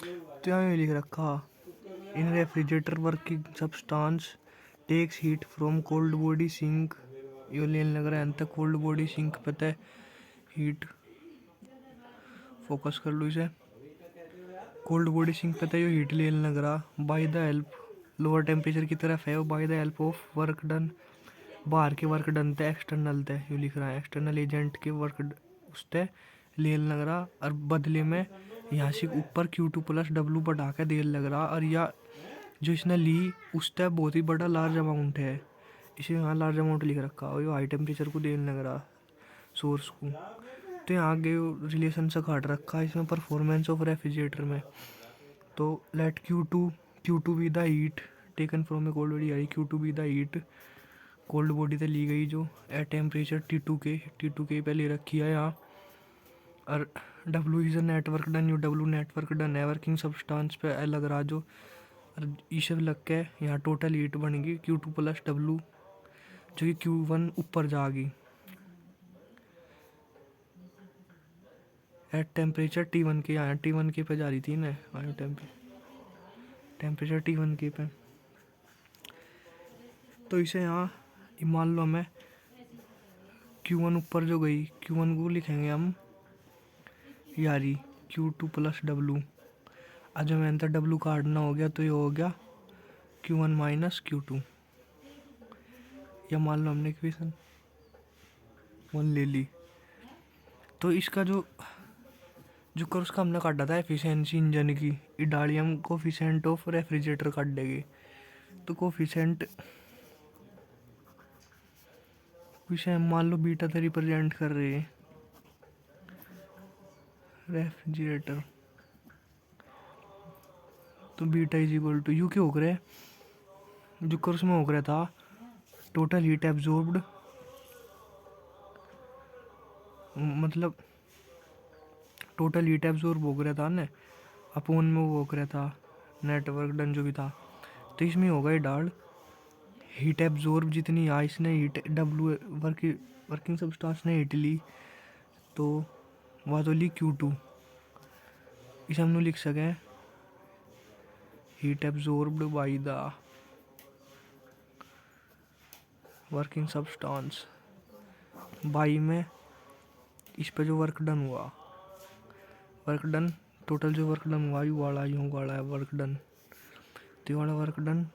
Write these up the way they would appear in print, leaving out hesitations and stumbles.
तो यहाँ ये लिख रखा, in refrigerator working substance takes heat from cold body sink. ये लेने लग रहा है अंत कोल्ड बॉडी सिंक पता है हीट, फोकस कर लो इसे। कोल्ड बॉडी सिंक पता है ये हीट लेने लग रहा by the help, lower temperature की तरफ है वो, by the help of work done, बाहर के वर्क डन थे एक्सटर्नल थे, ये लिख रहा है एक्सटर्नल एजेंट के वर्क उसते लेने लग रहा, और बदले में यहाँ से ऊपर Q2 प्लस W बढ़ा के देने लग रहा, और या जो इसने ली उससे बहुत ही बड़ा लार्ज अमाउंट है, इसे यहाँ लार्ज अमाउंट लिख रखा और ये हाई टेम्परेचर को देने लग रहा सोर्स को। तो यहाँ आगे रिलेशन से काट रखा है इसमें परफॉर्मेंस ऑफ रेफ्रिजरेटर में। तो let Q2 be the heat taken from a cold body, I Q2 be the heat cold body से ली गई जो एट टेम्परेचर T2 के पे ले रखी है यहाँ, और W is a network done, you W network done है वर्किंग सब्सटेंस पे अलग रहा जो, और ये सब लग के यहाँ टोटल हीट बनेगी Q2 प्लस W जो कि Q1 ऊपर जाएगी एट टेम्परेचर T1 के, यहाँ T1 के पे जा रही थी ना टेम्परेचर T1 के पे। तो इसे यहाँ मान लो हमें Q1 ऊपर जो गई Q1 को लिखेंगे हम यारी Q2 प्लस W, आज जो मैंने W काटना हो गया तो ये हो गया Q1 माइनस Q2, या मान लो हमने इक्वेशन 1 ले ली। तो इसका जो कर्व का हमने काटा था एफिशिएंसी इंजन की, ये डाली हम कोफिशिएंट ऑफ रेफ्रिजरेटर काट देंगे। तो कोफिशिएंट विषय मान लो बीटा से रिप्रेजेंट कर रहे हैं रेफ्रिजरेटर, तो बीटा इज इक्वल टू यू क्या हो रहा है जो कर्व में हो रहा था टोटल हीट एब्जॉर्ब्ड, मतलब टोटल हीट एब्जॉर्ब हो गया था ना अपोन में वो हो गया था नेटवर्क डन जो भी था, तो इसमें होगा ये डाल हीट एब्जॉर्ब जितनी आ इसने हीट W वर्किंग सब्सटेंस ने हीट ली, तो वह तो ली Q2, इसे हम लिख सकें heat absorbed by the working substance by में इस पे जो वर्क डन हुआ, वर्क डन टोटल जो वर्क डन हुआ यू वाला है वर्क डन, तो वाला work done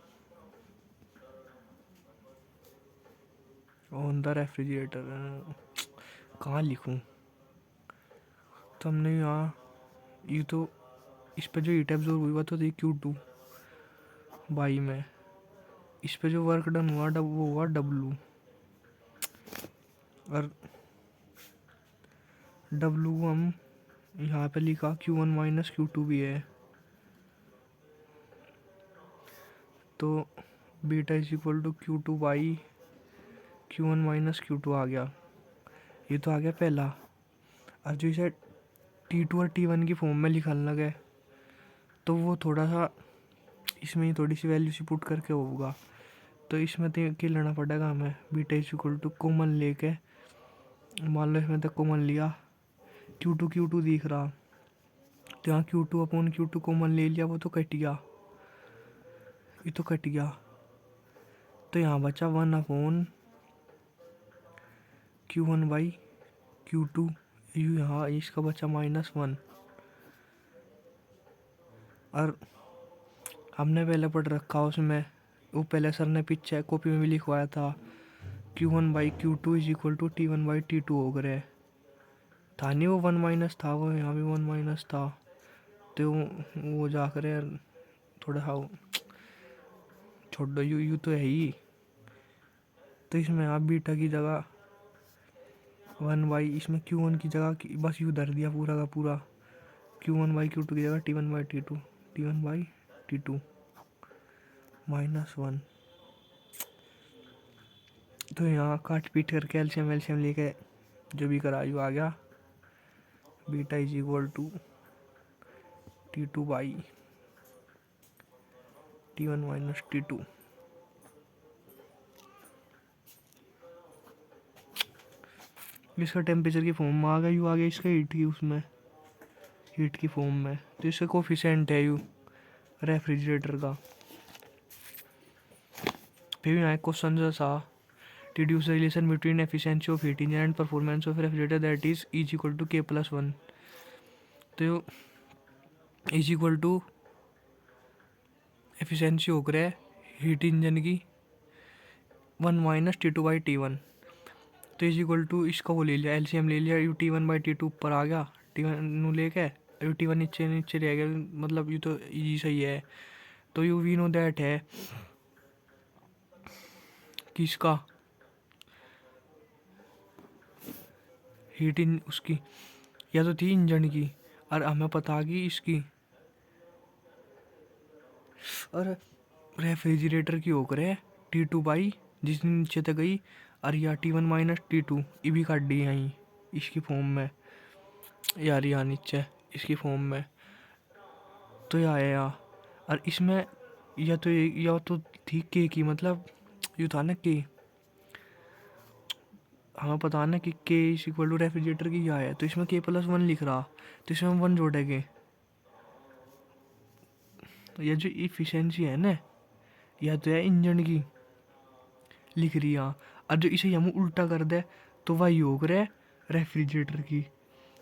on the refrigerator, कहाँ लिखूँ। तो हमने यहाँ ये तो इस पे जो हीट एब्जॉर्ब हुआ तो थी Q2 बाई में, इस पे जो वर्क डन हुआ वो हुआ W, और W हम यहाँ पे लिखा Q1 माइनस Q2 भी है, तो beta is equal to Q2 by Q1 minus Q2 आ गया, ये तो आ गया पहला। और जो इसे T2 और T1 की फॉर्म में लिखने लगे तो वो थोड़ा सा इसमें ही थोड़ी सी वैल्यू सी पुट करके होगा, तो इसमें तो क्या लेना पड़ेगा हमें beta is equal to common लेके, मान लो इसमें तो कॉमन लिया Q2 दिख रहा, तो यहाँ Q2 अपॉन Q2 कॉमन ले लिया, वो तो कट गया, ये तो कट गया, तो यहाँ बचा 1 upon Q1 by Q2, you यहाँ इसका बचा -1। और हमने पहले पढ़ रखा उसमें, वो पहले सर ने पीछे कॉपी में भी लिखवाया था Q1 by Q2 is equal to T1 by T2 हो गए था नहीं, वो 1 माइनस था, वो यहाँ भी 1 माइनस था, तो वो जाकर यार थोड़ा सा छोड़ दो, यू तो है ही, तो इसमें आप बीटा की जगह 1 बाई इसमें Q1 की जगह बस यू धर दिया पूरा का पूरा, Q1 बाई Q2 की जगह T1 बाई T2 -1। तो यहाँ काट पीट करके एलसीएम लेके जो भी करा यू आ गया beta is equal to T2 by T1 minus T2। इसका टेम्परेचर की फॉर्म में आ गया, यू आ गया इसका हीट की उसमें हीट की फॉर्म में, तो इसका कोफिशिएंट है यू रेफ्रिजरेटर का। फिर यहाँ क्वेश्चन जैसा deduce relation between efficiency of heat engine and performance of refrigerator that is equal to K+1। तो इज इक्वल टू एफिशिएंसी हो रहा है हीट इंजन की 1 - T2/T1, तो इज इक्वल टू इसका वो ले लिया, एलसीएम ले लिया, T1/T2 ऊपर आ गया, T1 नू लेके T1 नीचे नीचे रह गया, मतलब ये तो इजी सही है। तो यू वी नो दैट है किसका हीट इन उसकी या तो थी इंजन की, और हमें पता कि इसकी और रेफ्रिजरेटर की होकर है T2 जिसने नीचे तक गई, और या T1 - T2 ये भी काट दी यहीं इसकी फॉर्म में, यार यहाँ नीचे इसकी फॉर्म में, तो यह आया और इसमें या तो थी के की, मतलब यू था ना कि हमें पता ना कि के इज इक्वल टू रेफ्रिजरेटर की क्या है, तो इसमें K+1 लिख रहा, तो इसमें हम 1 जोड़ेंगे, तो ये जो इफिशिएंसी है ना या तो है इंजन की लिख रही है, और जो इसे हम उल्टा कर दे तो वही हो रहा है रेफ्रिजरेटर की,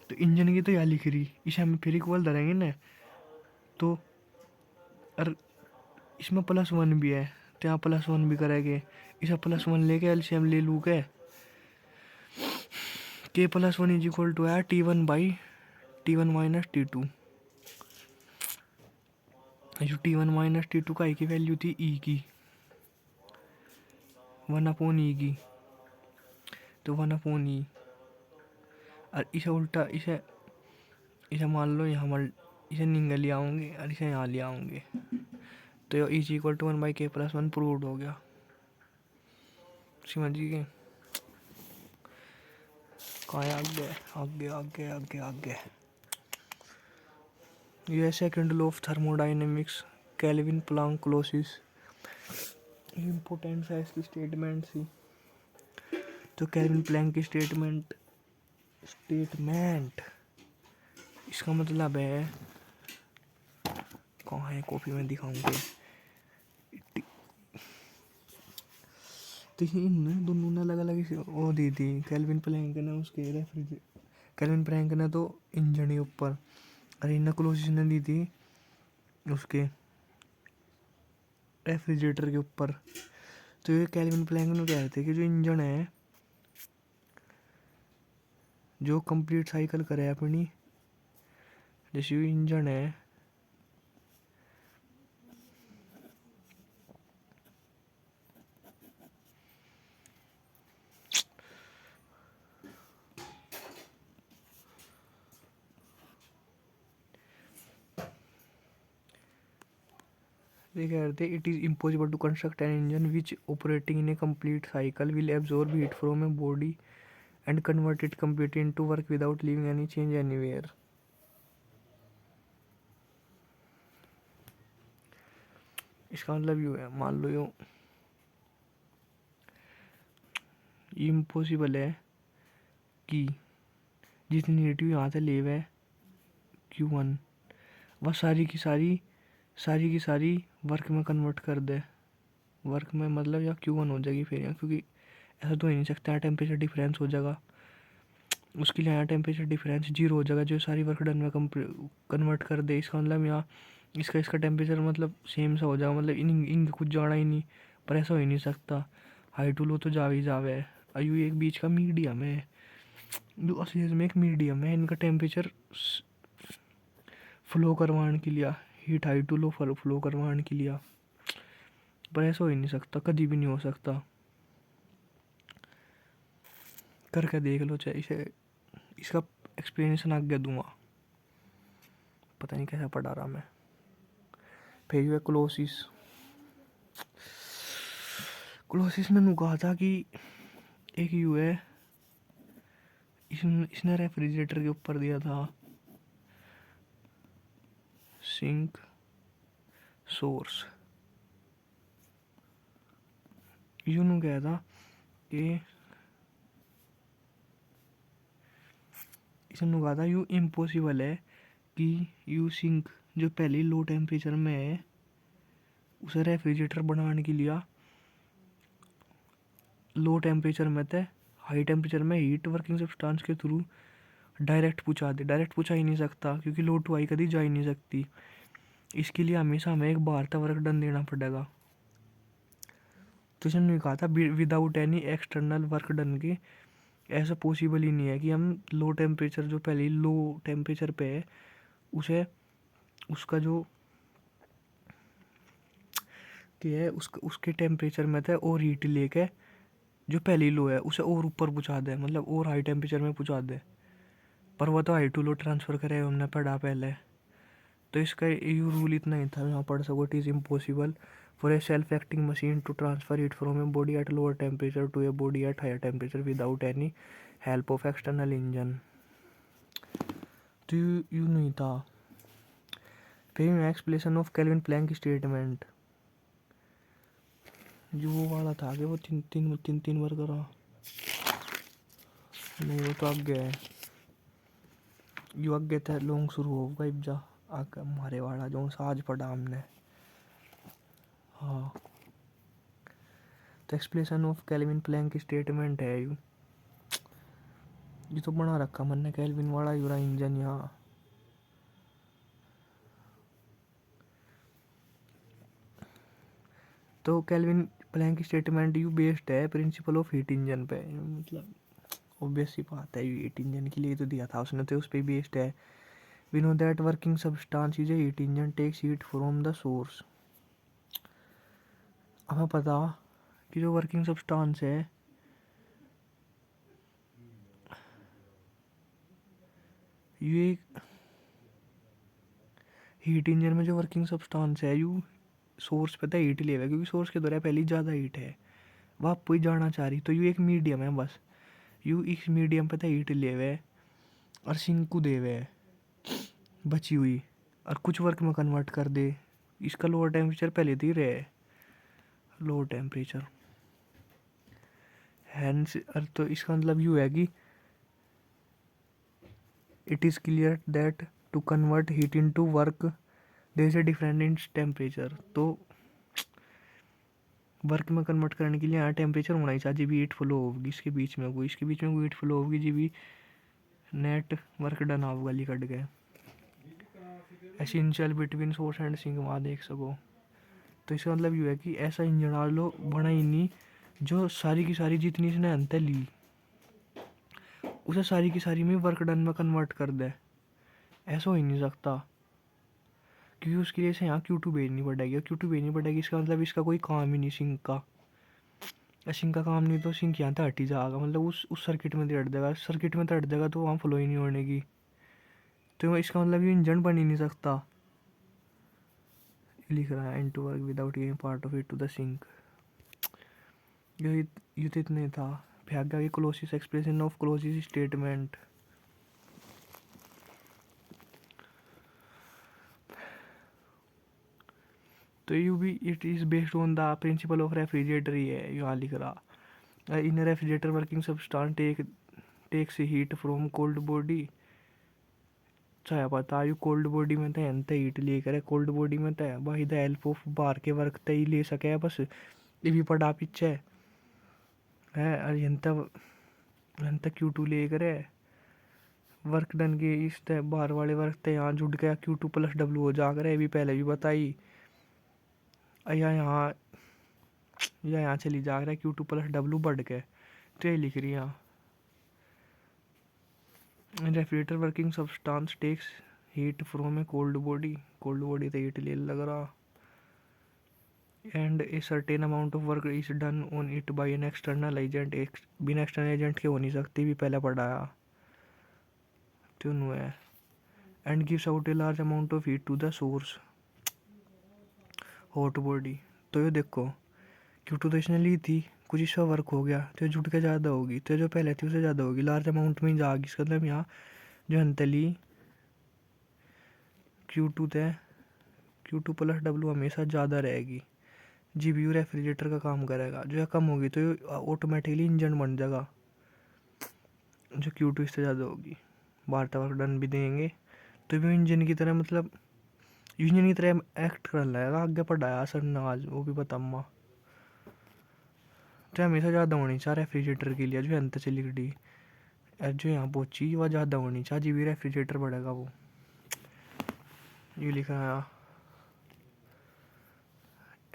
तो इंजन की तो यह लिख रही, इसे हम फिर इक्वल धरेंगे ना, तो और इसमें +1 भी है, तो यहाँ +1 भी करेंगे, इसे +1 लेके एलसीएम ले लूँ के K+1 इज इक्वल टू है T1 - T2, जो T1 - T2 का की वैल्यू थी ई की 1/E की, तो 1/E, और इसे उल्टा इसे इसे मान लो यहाँ इसे निंगे ले आऊँगे और इसे यहाँ ले आऊँगे, तो is equal to 1/K+1 proved हो गया। समझ गए? कहाँ है? आगे आगे आगे आगे आगे यह second law of thermodynamics, Kelvin Planck Clausius, important है इसकी स्टेटमेंट सी, तो केल्विन प्लैंक की स्टेटमेंट इसका मतलब है, कहाँ है कॉपी में दिखाऊंगे, तो इन दोनों ने अलग अलग वो दी थी, केल्विन प्लैंक ने उसके केल्विन प्लैंक ने तो इंजन के ऊपर, और इन क्लॉसिस ने दी थी उसके रेफ्रिजरेटर के ऊपर। तो ये केल्विन प्लैंक ने कह रहे थे कि जो इंजन है जो कंप्लीट साइकिल करे अपनी, जैसे ये इंजन है they कहते हैं it is impossible to construct an engine which operating in a complete cycle will absorb heat from a body and convert it completely into work without leaving any change anywhere। इसका मतलब यूँ है, मान लो यूँ impossible है कि जितनी heat यहाँ से ले है Q1 वह सारी की सारी वर्क में कन्वर्ट कर दे, वर्क में मतलब या Q1 हो जाएगी फिर यहाँ, क्योंकि ऐसा तो हो नहीं सकता, यहाँ टेम्परेचर डिफरेंस हो जाएगा, उसके लिए यहाँ टेम्परेचर डिफरेंस 0 हो जाएगा, जो सारी वर्क डन में कन्वर्ट कर दे। इसका मतलब यहाँ इसका टेम्परेचर मतलब सेम सा हो जाएगा, मतलब इनके कुछ जाना ही नहीं, पर ऐसा हो ही नहीं सकता, हाई टू लो तो जावे ही जावे है, और एक बीच का मीडियम है, जो असलियत में एक मीडियम है, इनका टेम्परेचर फ्लो करवाने के लिए, heat high to low flow करवाने के लिए, पर ऐसा हो ही नहीं सकता, कभी भी नहीं हो सकता, करके देख लो, चाहे इसे इसका एक्सप्लेनेशन आगे दूंगा, पता नहीं कैसा पढ़ा रहा मैं। फिर यू है क्लोसिस में कहा था कि एक यू है इसने रेफ्रिजरेटर के ऊपर दिया था सिंक सोर्स, यूं कहा था कि इसने कहा था यू इम्पॉसिबल है कि यू सिंक जो पहले लो टेम्परेचर में है उसे रेफ्रिजरेटर बनाने के लिए लो टेम्परेचर में थे हाई टेम्परेचर में हीट वर्किंग सब्सटेंस के थ्रू डायरेक्ट पहुँचा दे। डायरेक्ट पहुँचा ही नहीं सकता क्योंकि लो टू हाई कभी जा ही नहीं सकती। इसके लिए हमेशा हमें एक बाहर का वर्क डन देना पड़ेगा। तो इसने कहा था without any external work done के ऐसा पॉसिबल ही नहीं है कि हम लो टेम्परेचर जो पहले लो टेम्परेचर पे है उसे उसका जो क्या है उसके टेम्परेचर में थे और हीट लेके जो पहली लो है उसे और ऊपर पहुँचा दे, मतलब और हाई टेम्परेचर में पहुँचा दे। पर वह तो हाई टू लो ट्रांसफ़र करे हमने पढ़ा पहले। तो इसका यू रूल इतना ही था, यहाँ पढ़ सको it is impossible for a self acting machine to transfer heat from a body at lower temperature to a body at higher temperature without any help of external engine. तो यू नहीं था। फिर explanation of Kelvin Planck statement जो वो वाला था कि वो तीन बार करा नहीं, वो तो आगे है यू आगे था लॉन्ग शुरू होगा इब्जा आगे हमारे वाला जो आज पढ़ा हमने। हाँ तो explanation of Kelvin Planck statement है ये तो बना रखा मैंने केल्विन वाला यूरा इंजन यहाँ। तो केल्विन प्लैंक स्टेटमेंट यू बेस्ड है प्रिंसिपल ऑफ हीट इंजन पे, मतलब ऑब्वियस सी बात है हीट इंजन के लिए तो दिया था उसने, तो उस पर बेस्ड है। We know that working substance is a heat engine takes heat from the source. हमें पता कि जो वर्किंग सब्सटेंस है ये हीट इंजन में जो वर्किंग सब्सटेंस है यू सोर्स पे तो हीट लेगा क्योंकि सोर्स के द्वारा पहले ज़्यादा हीट है वह आप कोई जाना चाह रही, तो यू एक मीडियम है बस। यू इस मीडियम पे तो हीट लेवे और सिंक को देवे बची हुई और कुछ वर्क में कन्वर्ट कर दे। इसका लोअर टेम्परेचर पहले तो ही रहे लो टेम्परेचर हैंस। तो इसका मतलब यू है कि it is clear that to convert heat into work there is a different in temperature. तो वर्क में कन्वर्ट करने के लिए यहाँ टेम्परेचर होना ही चाहिए, जी भी हीट फ्लो होगी इसके बीच में कोई हीट फ्लो होगी जी भी नेट वर्क डन होगा लिखट गए essential between source and sink वहाँ देख सको। तो इसका मतलब ये है कि ऐसा इंजन आ लो बना ही नहीं जो सारी की सारी जितनी इसने अंत ली उसे सारी की सारी में वर्क डन में कन्वर्ट कर दे, ऐसा हो ही नहीं सकता क्योंकि उसके लिए से यहाँ Q2 भेजनी पड़ेगी और Q2 भेजनी पड़ेगी इसका मतलब इसका कोई काम ही नहीं सिंक का। सिंक का काम नहीं तो सिंक यहाँ तक हट ही जाएगा, मतलब उस सर्किट में तो हट जाएगा, सर्किट में तो हट जाएगा तो वहाँ फ्लो ही नहीं होने की। तो इसका मतलब ये इंजन बन ही नहीं सकता। लिख रहा है and to work without giving part of it to the sink. ये तो इतने था। फिर आगे Clausius expression of Clausius statement. तो यू भी it is based on the principle of refrigerator ही है यहाँ लिख रहा। In refrigerator working substance takes heat from cold body. चाहे पता यू कोल्ड बॉडी में तो एंत हीट लेकर कोल्ड बॉडी में तो बाई द हेल्प ऑफ बाहर के वर्क तो ही ले सके बस ये भी पढ़ा पीछे है। और एंत Q2 लेकर वर्क डन के इस बाहर वाले वर्क तो यहाँ जुड़ गया Q2 + W हो जाकर ये भी पहले भी बताई या यहाँ चली जा रहा है Q2 + W बढ़ के। तो ये लिख रही है refrigerator working substance takes heat from a cold body तो हीट ले लग रहा and a certain amount of work is done on it by an external agent. बिना एक्सटर्नल एजेंट के हो नहीं सकती भी पहले पढ़ाया तो है and gives out a large amount of heat to the source hot body. तो ये देखो Q2 तो इसने ली थी कुछ इसका वर्क हो गया तो जुट के ज़्यादा होगी तो जो पहले थी उससे ज़्यादा होगी लार्ज अमाउंट में ही जाएगी। इसका मतलब यहाँ जो अंतली Q2 थे Q2 + W हमेशा ज़्यादा रहेगी। GPU रेफ्रिजरेटर का काम करेगा जो यह कम होगी तो ऑटोमेटिकली इंजन बन जाएगा जो Q2 इससे ज़्यादा होगी। बाहर वर्क डन भी देंगे तो वो इंजन की तरह मतलब इंजन की तरह एक्ट कर लाएगा, आगे पढ़ाया सर ने आज, वो भी बताऊँगा। तो हमेशा ज़्यादा होनी चाहिए रेफ्रिजरेटर के लिए, जो अंत से लिख दी जो यहाँ पहुँची वह ज़्यादा होनी चाहिए, जी भी रेफ्रिजरेटर बढ़ेगा वो। ये लिखा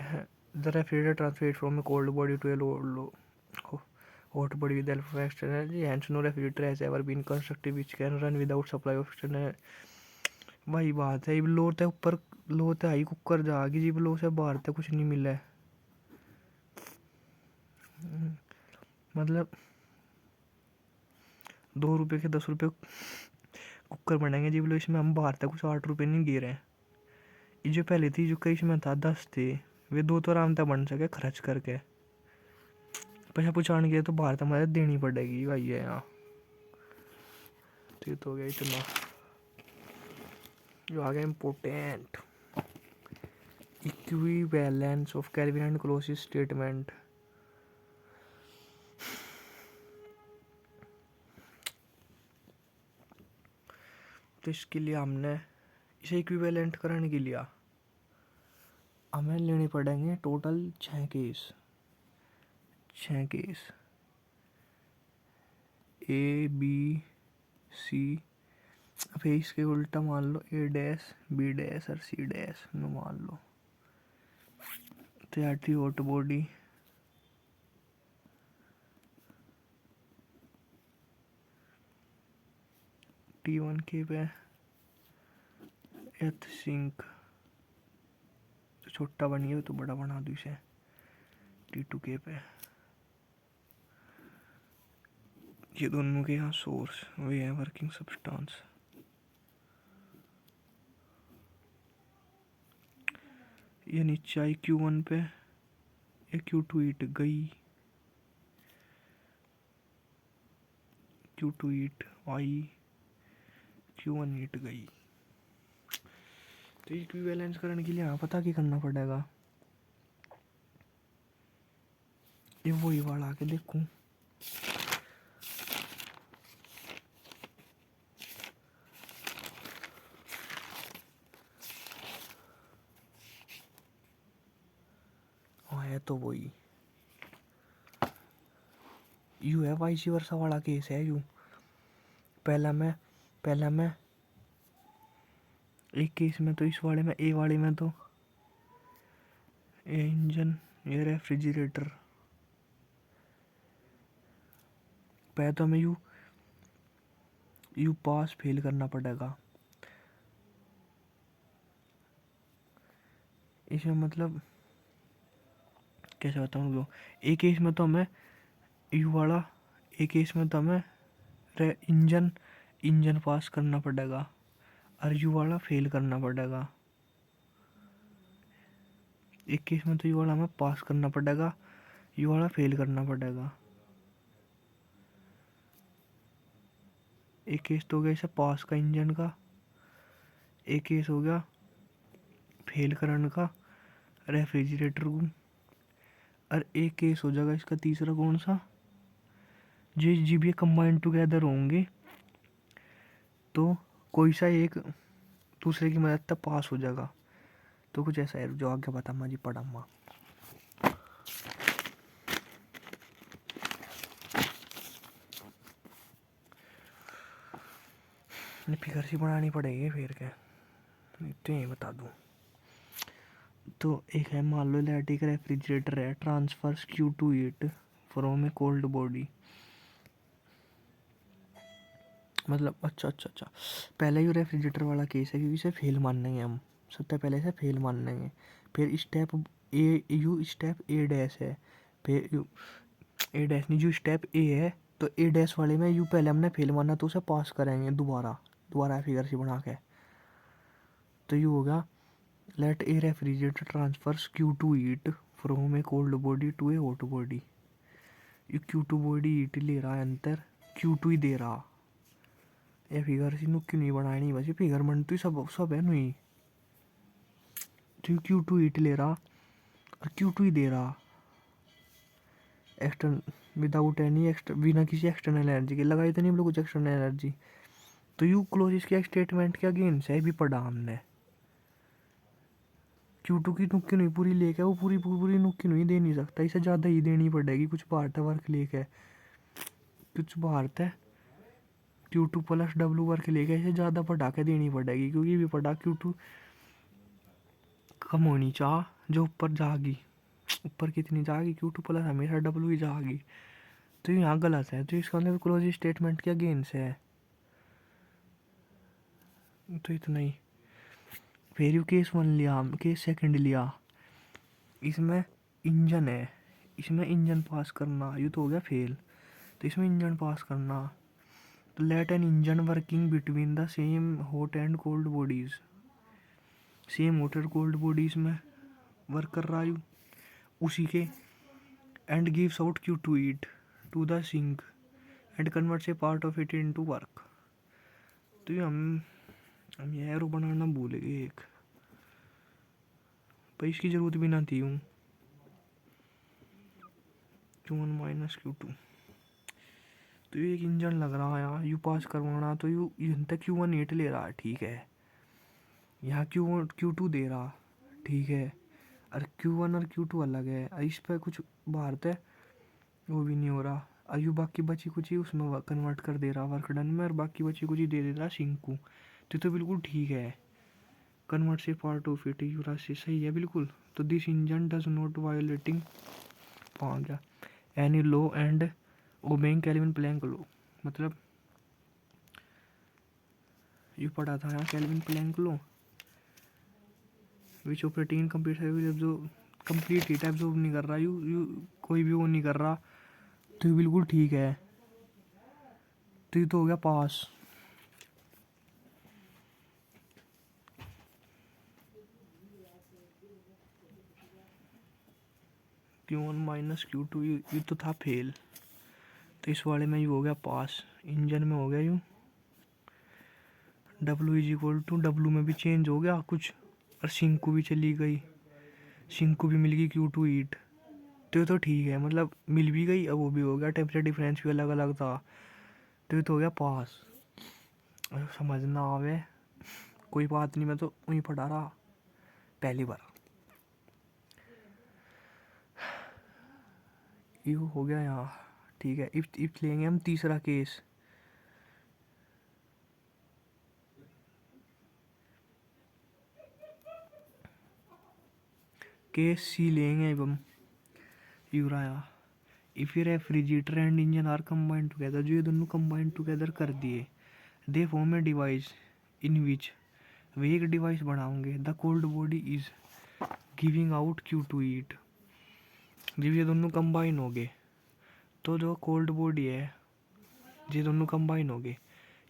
है the refrigerator transfer from a cold body to a low hot body with the help of external energy, hence no refrigerator has ever been constructed which can run without supply of external। वही बात है, लो तो ऊपर लो तो आई cooker जागी जी, लो से बाहर तो कुछ नहीं मिला है। मतलब 2 रुपये के 10 रुपये कुकर बनाएंगे जी, बोलो इसमें हम बाहर तक कुछ 8 रुपये नहीं दे रहे हैं। ये जो पहले थी जो कई इसमें था 10 थे, वे 2 तो आराम तक बन सके खर्च करके, पैसा पहुँचाने के लिए तो बाहर तक मदद देनी पड़ेगी भाई है यहाँ। तो ये तो हो गया इतना। जो आ गया important, equivalence of Kelvin and Clausius statement. तो इसके लिए हमने इसे इक्विवेलेंट कराने के लिए हमें लेने पड़ेंगे total 6 case A B C. अब इसके उल्टा मान लो ए डैश बी डैश और सी डैश मान लो। तो यार थी हॉट बॉडी T1 के पे एथ सिंक, तो छोटा बनिए तो बड़ा बना दो इसे T2 के पे। ये दोनों के यहाँ सोर्स वे है वर्किंग सब्सटेंस। ये नीचे आई Q1 पे, ये Q2 ईट गई, Q2 ईट आई, Q1 ईट गई। तो इक्विवेलेंस करने के लिए यहाँ पता क्या करना पड़ेगा, ये वही वाला आके देखूँ। हाँ है तो वही यू है, वाइस वर्सा वाला केस है यू। पहला मैं एक केस में तो इस वाले में ए वाले में तो ये इंजन ये रेफ्रिजरेटर, पहले तो हमें यू पास फेल करना पड़ेगा। इसमें मतलब कैसे बताऊँ वो, एक केस में तो हमें यू वाला, एक केस में तो हमें इंजन पास करना पड़ेगा और यू वाला फेल करना पड़ेगा। एक केस में तो यू वाला हमें पास करना पड़ेगा, यू वाला फेल करना पड़ेगा। एक केस तो हो गया इसे पास का इंजन का, एक केस हो गया फेल करने का रेफ्रिजरेटर को, और एक केस हो जाएगा इसका तीसरा कौन सा, जो जब ये कंबाइन टुगेदर होंगे तो कोई सा एक दूसरे की मदद से पास हो जाएगा। तो कुछ ऐसा है, जो आगे बता जी पढ़ा माँ। फिगर सी बनानी पड़ेगी फिर क्या, तो यही बता दूँ। तो एक है मान लो इलेक्ट्रिक रेफ्रिजरेटर है, transfers Q2 heat from a cold body. मतलब अच्छा पहले ही रेफ्रिजरेटर वाला केस है क्योंकि इसे फेल मानेंगे हम, सबसे पहले इसे फेल मानेंगे। फिर स्टेप स्टेप ए डैश है, फिर यू ए डैश नहीं, जो स्टेप ए है तो ए डैश वाले में यू पहले हमने फेल माना तो उसे पास करेंगे दोबारा फिगर से बना के। तो यू होगा let a refrigerator transfers Q2 heat from a cold body to a hot body. ये Q2 बॉडी हीट ले रहा है अंतर, Q2 ही दे रहा। ये फिगर सी नुक क्यों नहीं बनानी, बस ये फिगर मन तो सब है नहीं। तो Q2 हीट ले रहा और Q2 ही दे रहा एक्सटर्न विदाउट एनी बिना किसी एक्सटर्नल एनर्जी के, लगाई तो नहीं हम लोग कुछ एक्सटर्नल एनर्जी। तो यू क्लोज इसके स्टेटमेंट के अगेंस्ट है भी पढ़ा हमने। Q2 की नुक क्यों नहीं पूरी लेके वो पूरी पूरी नुक क्यों नहीं दे नहीं सकता, इसे ज़्यादा ही देनी पड़ेगी। कुछ भारत वर्क लेके, कुछ भारत है Q2 प्लस W वर्क लेके इसे ज़्यादा पढ़ा के देनी पड़ेगी, क्योंकि भी पढ़ा Q2 कम होनी चाह जो ऊपर जाएगी। ऊपर कितनी जाएगी Q2 प्लस हमेशा W ही जाएगी। तो यहाँ गलत है, तो इसका मतलब क्लोज स्टेटमेंट के अगेंस्ट है। तो इतना ही। फिर यू केस 1 लिया, केस 2 लिया, इसमें इंजन है, इसमें इंजन पास करना, ये तो हो गया फेल। तो इसमें इंजन पास करना, तो let an engine working between the same hot and cold bodies, same hot and cold bodies में वर्क कर रहा है उसी के, and gives out Q two it to the sink and converts a part of it into work. तो ये हम ये एरो बनाना भूल गए एक, पर इसकी ज़रूरत भी ना थी। हूँ Q1 माइनस Q2, तो ये एक इंजन लग रहा है यहाँ, यू पास करवाना, तो यू यहाँ तक Q1 8 ले रहा है, ठीक है। यहाँ Q2 दे रहा, ठीक है। और Q1 और Q2 अलग है, और इस पर कुछ भारत है वो भी नहीं हो रहा। और यू बाकी बची कुछ ही उसमें कन्वर्ट कर दे रहा वर्क डन में, और बाकी बची कुछ ही दे दे रहा सिंकू। तो बिल्कुल ठीक है, कन्वर्ट से पार्ट ऑफ इट यूरा से सही है बिल्कुल। तो this engine does not violating पाँच any law and obeying Kelvin Planck law, मतलब ये पढ़ा था यहाँ Kelvin Planck law which operating computer जो कंप्लीट हीट एब्जॉर्ब नहीं कर रहा, यू कोई भी वो नहीं कर रहा, तो ये बिल्कुल ठीक है। तो ये तो हो गया पास। Q1 माइनस Q2 ये तो था फेल, तो इस वाले में यू हो गया पास। इंजन में हो गया यू W is equal to W में भी चेंज हो गया कुछ, और सिंकू भी चली गई, सिंकू भी मिल गई Q2 हीट, तो ये तो ठीक है, मतलब मिल भी गई, अब वो भी हो गया, टेम्परेचर डिफरेंस भी अलग अलग था, तो ये तो हो गया पास। समझ ना आवे कोई बात नहीं, मैं तो वहीं पढ़ा रहा पहली बार। यू हो गया यहाँ, ठीक है। इफ लेंगे हम तीसरा केस, केस सी लेंगे अब हम। यूराया if you refrigerator and engine are combine together, जो ये दोनों कंबाइन टुगेदर कर दिए, they form a device in विच, वे एक डिवाइस बनाओगे, the cold body is giving out Q2 heat. जब ये दोनों कंबाइन हो गए, तो जो कोल्ड बॉडी है ये दोनों कंबाइन हो गए,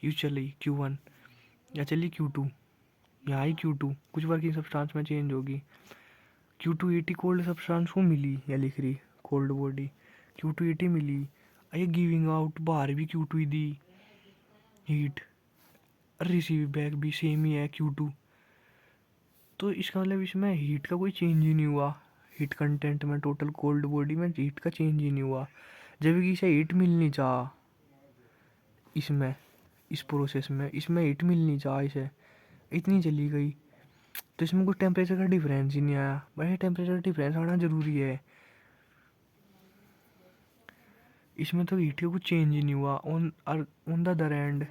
यू चली Q1 या चली Q2, यहाँ ही Q2 कुछ वर्किंग सब्सटेंस में चेंज होगी, Q2 80 कोल्ड सब्सटेंस को मिली, या लिख रही कोल्ड बॉडी Q2 80 मिली, ये गिविंग आउट बाहर भी Q2 ही दी हीट, रिसीव बैक भी सेम ही है Q2। तो इसका मतलब इसमें हीट का कोई चेंज ही नहीं हुआ, हीट कंटेंट में टोटल कोल्ड बॉडी में हीट का चेंज ही नहीं हुआ, जबकि इसे हीट मिलनी चाह, इसमें इस प्रोसेस में इसमें हीट मिलनी चाह, इसे इतनी चली गई, तो इसमें कुछ टेम्परेचर का डिफरेंस ही नहीं आया। भाई टेम्परेचर डिफरेंस आना ज़रूरी है, इसमें तो हीट का कुछ चेंज ही नहीं हुआ। On the other and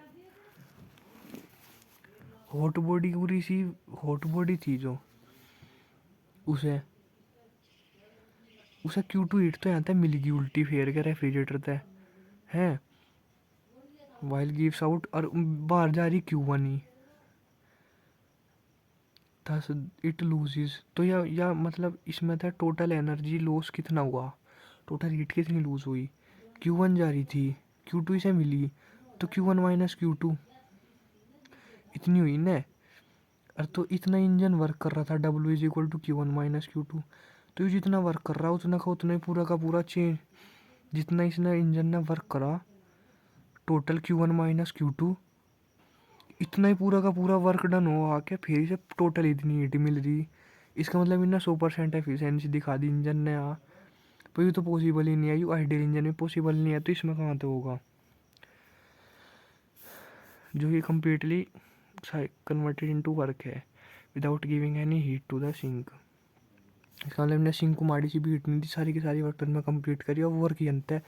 hot body को रिसीव, हॉट बॉडी थी जो उसे उसे Q2 हीट तो यहाँ तक मिल गई उल्टी फेर के रेफ्रिजरेटर तक है, वाइल गिव्स आउट, और बाहर जा रही Q1 he, thus it loses. तो या मतलब इसमें था टोटल एनर्जी लॉस कितना हुआ, टोटल हीट कितनी लूज हुई, Q1 जा रही थी Q2 से मिली, तो Q1 माइनस Q2 इतनी हुई ना। और तो इतना इंजन वर्क कर रहा था W is equal to Q1 minus Q2, तो ये जितना वर्क कर रहा उतना ही पूरा का पूरा चेंज, जितना इसने इंजन ने वर्क करा टोटल Q1 माइनस Q2, इतना ही पूरा का पूरा वर्क डन हो आके फिर इसे टोटल इतनी हीट मिल रही। इसका मतलब इन्हें 100% एफिशिएंसी दिखा दी इंजन ने यहाँ, पर ये तो पॉसिबल ही नहीं है, ये आइडियल इंजन में पॉसिबल नहीं है, तो इसमें कहाँ तो होगा। जो कि कम्प्लीटली कन्वर्टेड इनटू वर्क है without giving any heat to the sink. इसका मतलब हमने सिंक को माड़ी सी भी हीट नहीं दी, सारी की सारी बर्तन में कंप्लीट करी और वर्क यंत है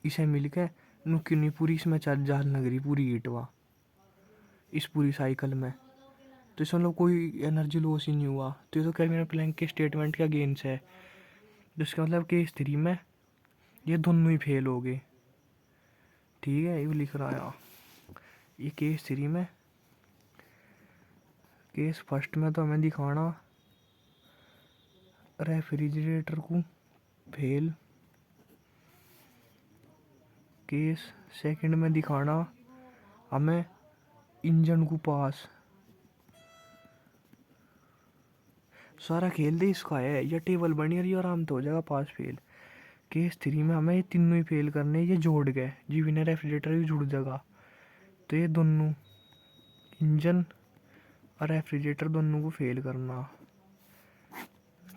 इसे मिल के नुकी नहीं पूरी इसमें चार जाल लग रही पूरी हीट हुआ इस पूरी साइकिल में। तो इसमें मतलब कोई एनर्जी लॉस ही नहीं हुआ। तो ये तो केल्विन प्लैंक के स्टेटमेंट के अगेंस्ट है। जिसका मतलब केस 3 में ये दोनों ही फेल हो गए। ठीक है, ये लिख रहा है ये केस 3 में। केस फर्स्ट में तो हमें दिखाना रेफ्रिजरेटर को फेल, केस सेकंड में दिखाना हमें इंजन को पास। सारा खेल दे इसका है, यह टेबल बनी रही और आराम तो हो जाएगा पास फेल। केस 3 में हमें ये तीनों ही फेल करने, ये जोड़ गए जी विनर रेफ्रिजरेटर भी जुड़ जाएगा। तो ये दोनों इंजन और रेफ्रिजरेटर दोनों को फेल करना।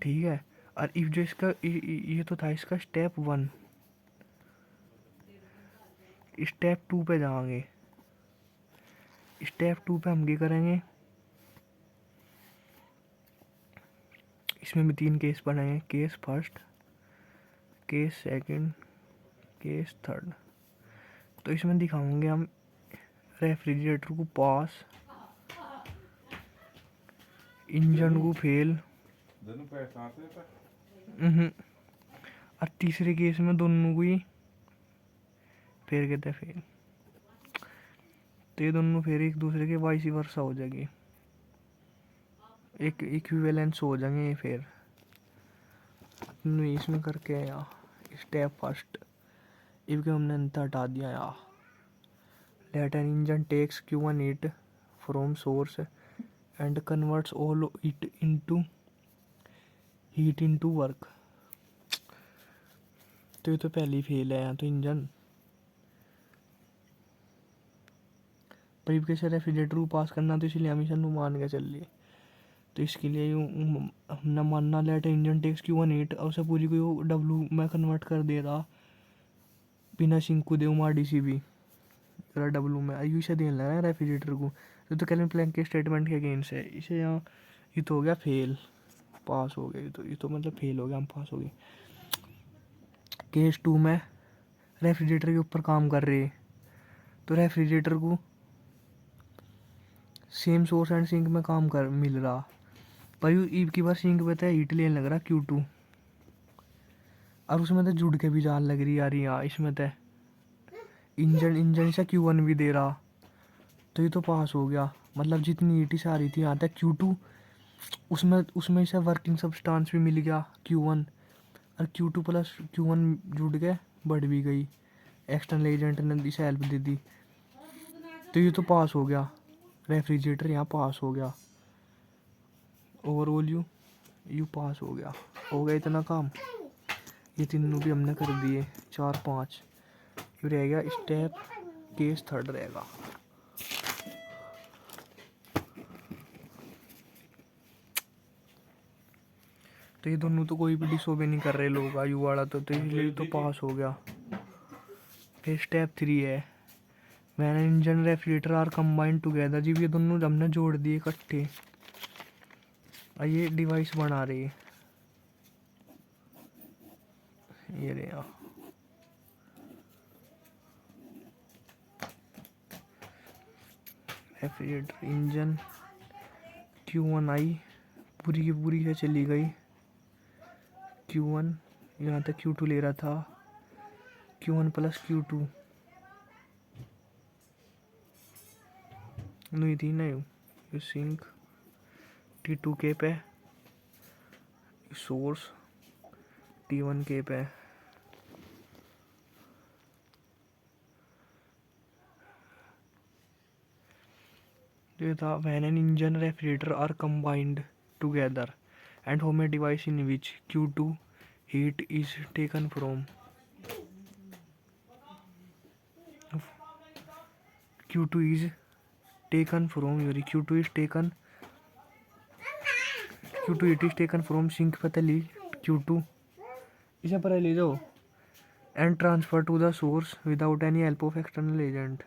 ठीक है, और इफ जो इसका ये तो था इसका स्टेप 1। स्टेप 2 पे जाएंगे। स्टेप 2 पे हम क्या करेंगे, इसमें भी 3 केस बनाए, case first, case second, case third. तो इसमें दिखाएंगे हम रेफ्रिजरेटर को पास, इंजन को फेल, और तीसरे केस में दोनों को ही फेर कहते हैं फेल। तो ये दोनों फेर एक दूसरे के वाइस वर्सा हो जाएगी, एक इक्विवेलेंस हो जाएंगे ये फेर। इसमें करके आया स्टेप फर्स्ट, इफ के हमने अंतर हटा दिया या let an engine takes Q1 heat from source and converts all it into heat into work. तो ये तो पहले ही फेल है, तो इंजन प्रीवियस रेफ्रिजरेटर को पास करना, तो इसलिए हम इसे मान के चल लिए। तो इसके लिए हमने मानना late engine takes Q1 heat और उसे पूरी को W में कन्वर्ट कर दे रहा बिना सिंक को दे माड़ी सी भी W में यू इसे देना है रेफ्रिजरेटर को। तो केल्विन प्लैंक के स्टेटमेंट के अगेंस्ट है इसे। यहाँ ये तो हो गया फेल, पास हो गए। तो ये तो मतलब फेल हो गया, हम पास हो गए। केस 2 में रेफ्रिजरेटर के ऊपर काम कर रहे, तो रेफ्रिजरेटर को सेम सोर्स एंड सिंक में काम कर मिल रहा, पर यू ईव की बार सिंक पे है हीट लेने लग रहा Q2, और उसमें तो जुड़ के भी जान लग रही यार यहाँ। इसमें तो इंजन से Q1 भी दे रहा, तो ये तो पास हो गया। मतलब जितनी हीट से आ रही थी यहाँ तक Q2, उसमें से वर्किंग सब्सटेंस भी मिल गया Q1, और Q2 प्लस Q1 जुड़ के बढ़ भी गई, एक्सटर्नल एजेंट ने इसे हेल्प दे दी। तो ये तो पास हो गया, रेफ्रिजरेटर यहाँ पास हो गया। ओवरऑल यू पास हो गया इतना काम। ये तीनों भी हमने कर दिए, 4 5। ये रह गया स्टेप केस थर्ड रहेगा। तो ये दोनों तो कोई भी डिसोबे नहीं कर रहे लोग, आयु वाला तो इसलिए तो पास हो गया। फिर स्टेप 3 है when engine refrigerator are combined together. जी ये दोनों हमने जोड़ दिए इकट्ठे, और ये डिवाइस बना रही है। ये रे रेफ्रिजरेटर इंजन Q1 आई, पूरी की पूरी से चली गई Q1, यहाँ तक Q2 ले रहा था, Q1 प्लस Q2 नहीं थी ना यू सिंक T2 के पे, सोर्स T1 के पे। ये था when an engine refrigerator are combined together and home a device in which Q2 heat is taken from Q2 is taken from your Q2 is taken Q2 heat is taken from sink पतली Q2 इसे पर ले जाओ and transfer to the source without any help of external agent।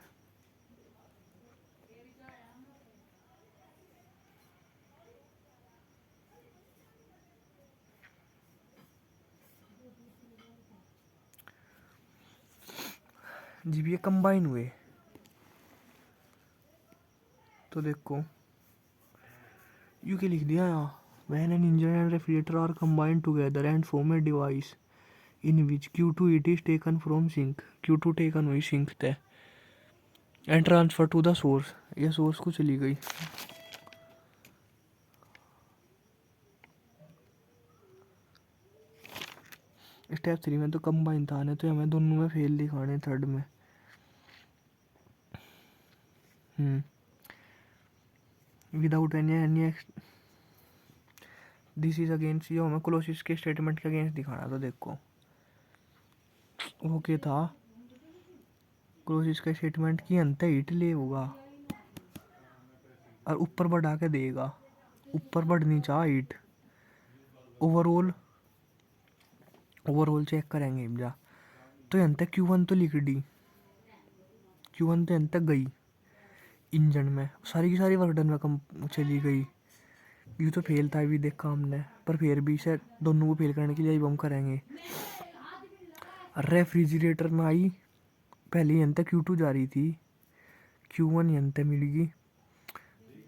जब ये combine हुए तो देखो यू के लिख दिया यहाँ, when an engine and refrigerator are combined together and form a device in which Q2 heat is taken from sink, Q2 taken हुई सिंक थे and transfer to the source, ये सोर्स को चली गई। स्टेप 3 में तो कंबाइन था ना, तो हमें दोनों में फेल दिखाने, थर्ड में। Without any this is against, ये हमें क्लोसिस के स्टेटमेंट के अगेंस्ट दिखाना। तो देखो वो क्या था, क्लोसिस का स्टेटमेंट की अंत हीट ले होगा और ऊपर बढ़ा के देगा, ऊपर बढ़नी चाह हीट। ओवरऑल चेक करेंगे जा, तो यहाँ तक Q1 तो लिख दी, Q1 तो यहाँ तक गई इंजन में, सारी की सारी वर्क डन में कम चली गई। ये तो फेल था भी देखा हमने, पर फिर भी इसे दोनों को फेल करने के लिए हम करेंगे। रेफ्रिजरेटर में आई पहले यहाँ तक Q2 जा रही थी, Q1 यहाँ तक मिल गई,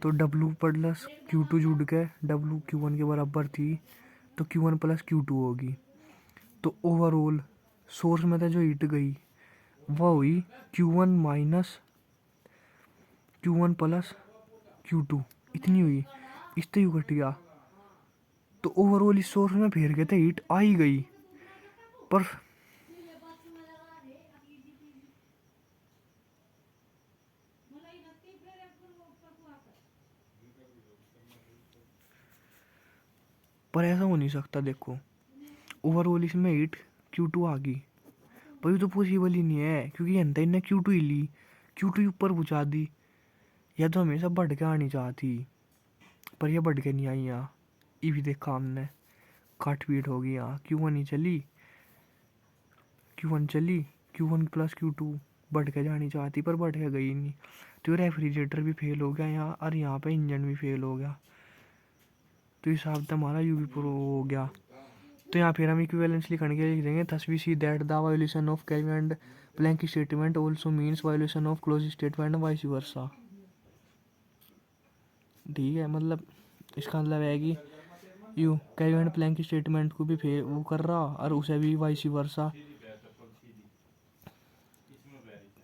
तो W प्लस Q2 जुड़ के W Q1 के बराबर थी, तो Q1 प्लस Q2 होगी। तो ओवरऑल सोर्स में था जो हीट गई वह हुई Q1 minus Q1 plus Q2, इतनी हुई, इससे यू घट गया। तो ओवरऑल इस सोर्स में फेर गए थे, हीट आ ही गई, पर ऐसा हो नहीं सकता। देखो ओवरऑल इसमें हीट Q2 आ गई, पर ये तो पॉसिबल ही नहीं है, क्योंकि अंत इनने Q2 ही ली, Q2 ऊपर पहुँचा दी, या तो हमेशा बढ़ के आनी चाहती, पर यह बढ़ के नहीं आई यहाँ। ये भी देखा हमने, काट पीट हो गई यहाँ, Q1 ही चली, Q1 चली, Q1 प्लस Q2 बढ़ के जानी चाहती, पर बढ़ के गई नहीं। तो रेफ्रिजरेटर भी फेल हो गया यहाँ, और यहाँ पे इंजन भी फेल हो गया, तो हिसाब से हमारा यू भी प्रो हो गया। तो यहाँ फिर हम इक्विवेलेंस लिखने के लिए लिख देंगे, thus we see that the violation of कैवी and Planck statement also means violation of Clausius statement vice versa. ठीक है, मतलब इसका मतलब है कि यू कैवी एंड प्लैंक स्टेटमेंट को भी फेल वो कर रहा, और उसे भी वाइस वर्सा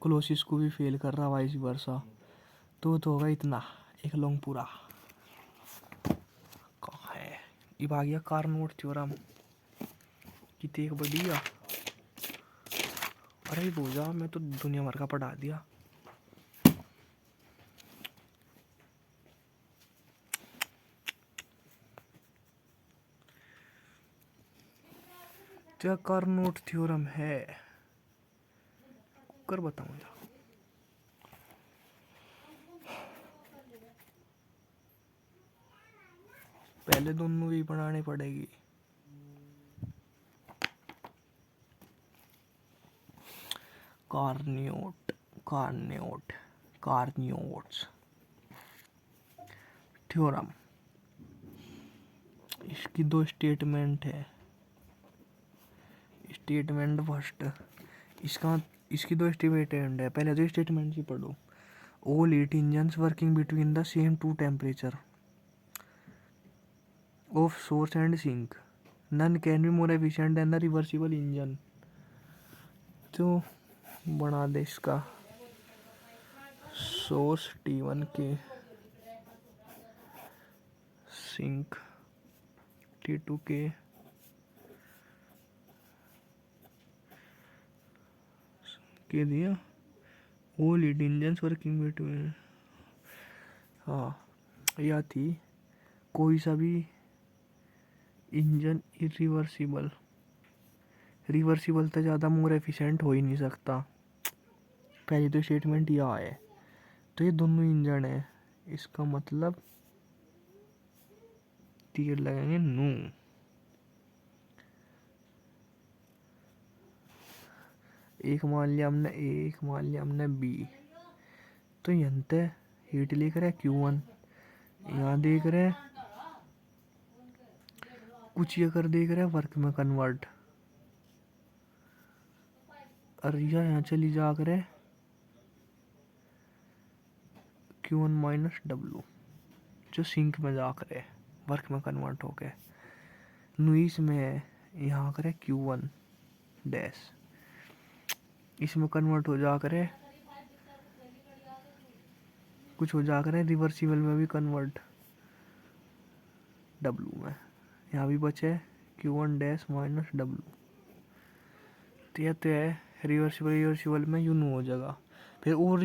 क्लोसिस को भी फेल कर रहा, वाइस वर्सा। तो होगा इतना एक लॉन्ग पूरा कहाँ है। अब आ गया कार्नोट थ्योरम, कितनी एक बढ़िया। अरे बोझा, मैं तो दुनिया भर का पढ़ा दिया। क्या कार्नोट थ्योरम है, कर बताऊंगा। पहले दोनों भी बनानी पड़ेगी। कार्नियोट कार्नियोट कार्नियोट्स थ्योरम, इसकी दो स्टेटमेंट है। स्टेटमेंट फर्स्ट, इसकी दो स्टेटमेंट है। पहले तो स्टेटमेंट ही पढ़ो। All heat engines working between the same two temperature of source and sink, none can be more efficient than the reversible engine. तो बना दे इसका सोर्स T1 के, सिंक T2 के, दिया all heat engines working between. हाँ, या थी कोई सा भी इंजन इरिवर्सिबल, रिवर्सिबल तो ज़्यादा मोर एफिशिएंट हो ही नहीं सकता। पहली तो स्टेटमेंट यह है, तो ये दोनों इंजन है, इसका मतलब तीर लगेंगे नू। एक मान लिया हमने ए, एक मान लिया हमने बी, तो यहाँ पे हीट लिख रहे Q1, यहाँ देख रहे कुछ ये कर देख रहे वर्क में कन्वर्ट, और यह यहाँ चली जा करे Q1 माइनस डब्लू जो सिंक में जा करे वर्क में कन्वर्ट हो गए नुइस में यहाँ करे Q1 डैश इसमें कन्वर्ट हो जा करे कुछ हो जा करे रिवर्सिबल में भी कन्वर्ट डब्लू में यहाँ भी बचे Q1 डैश माइनस डब्लू तो यह तो है रिवर्सिबल में यूनो हो जाएगा। फिर all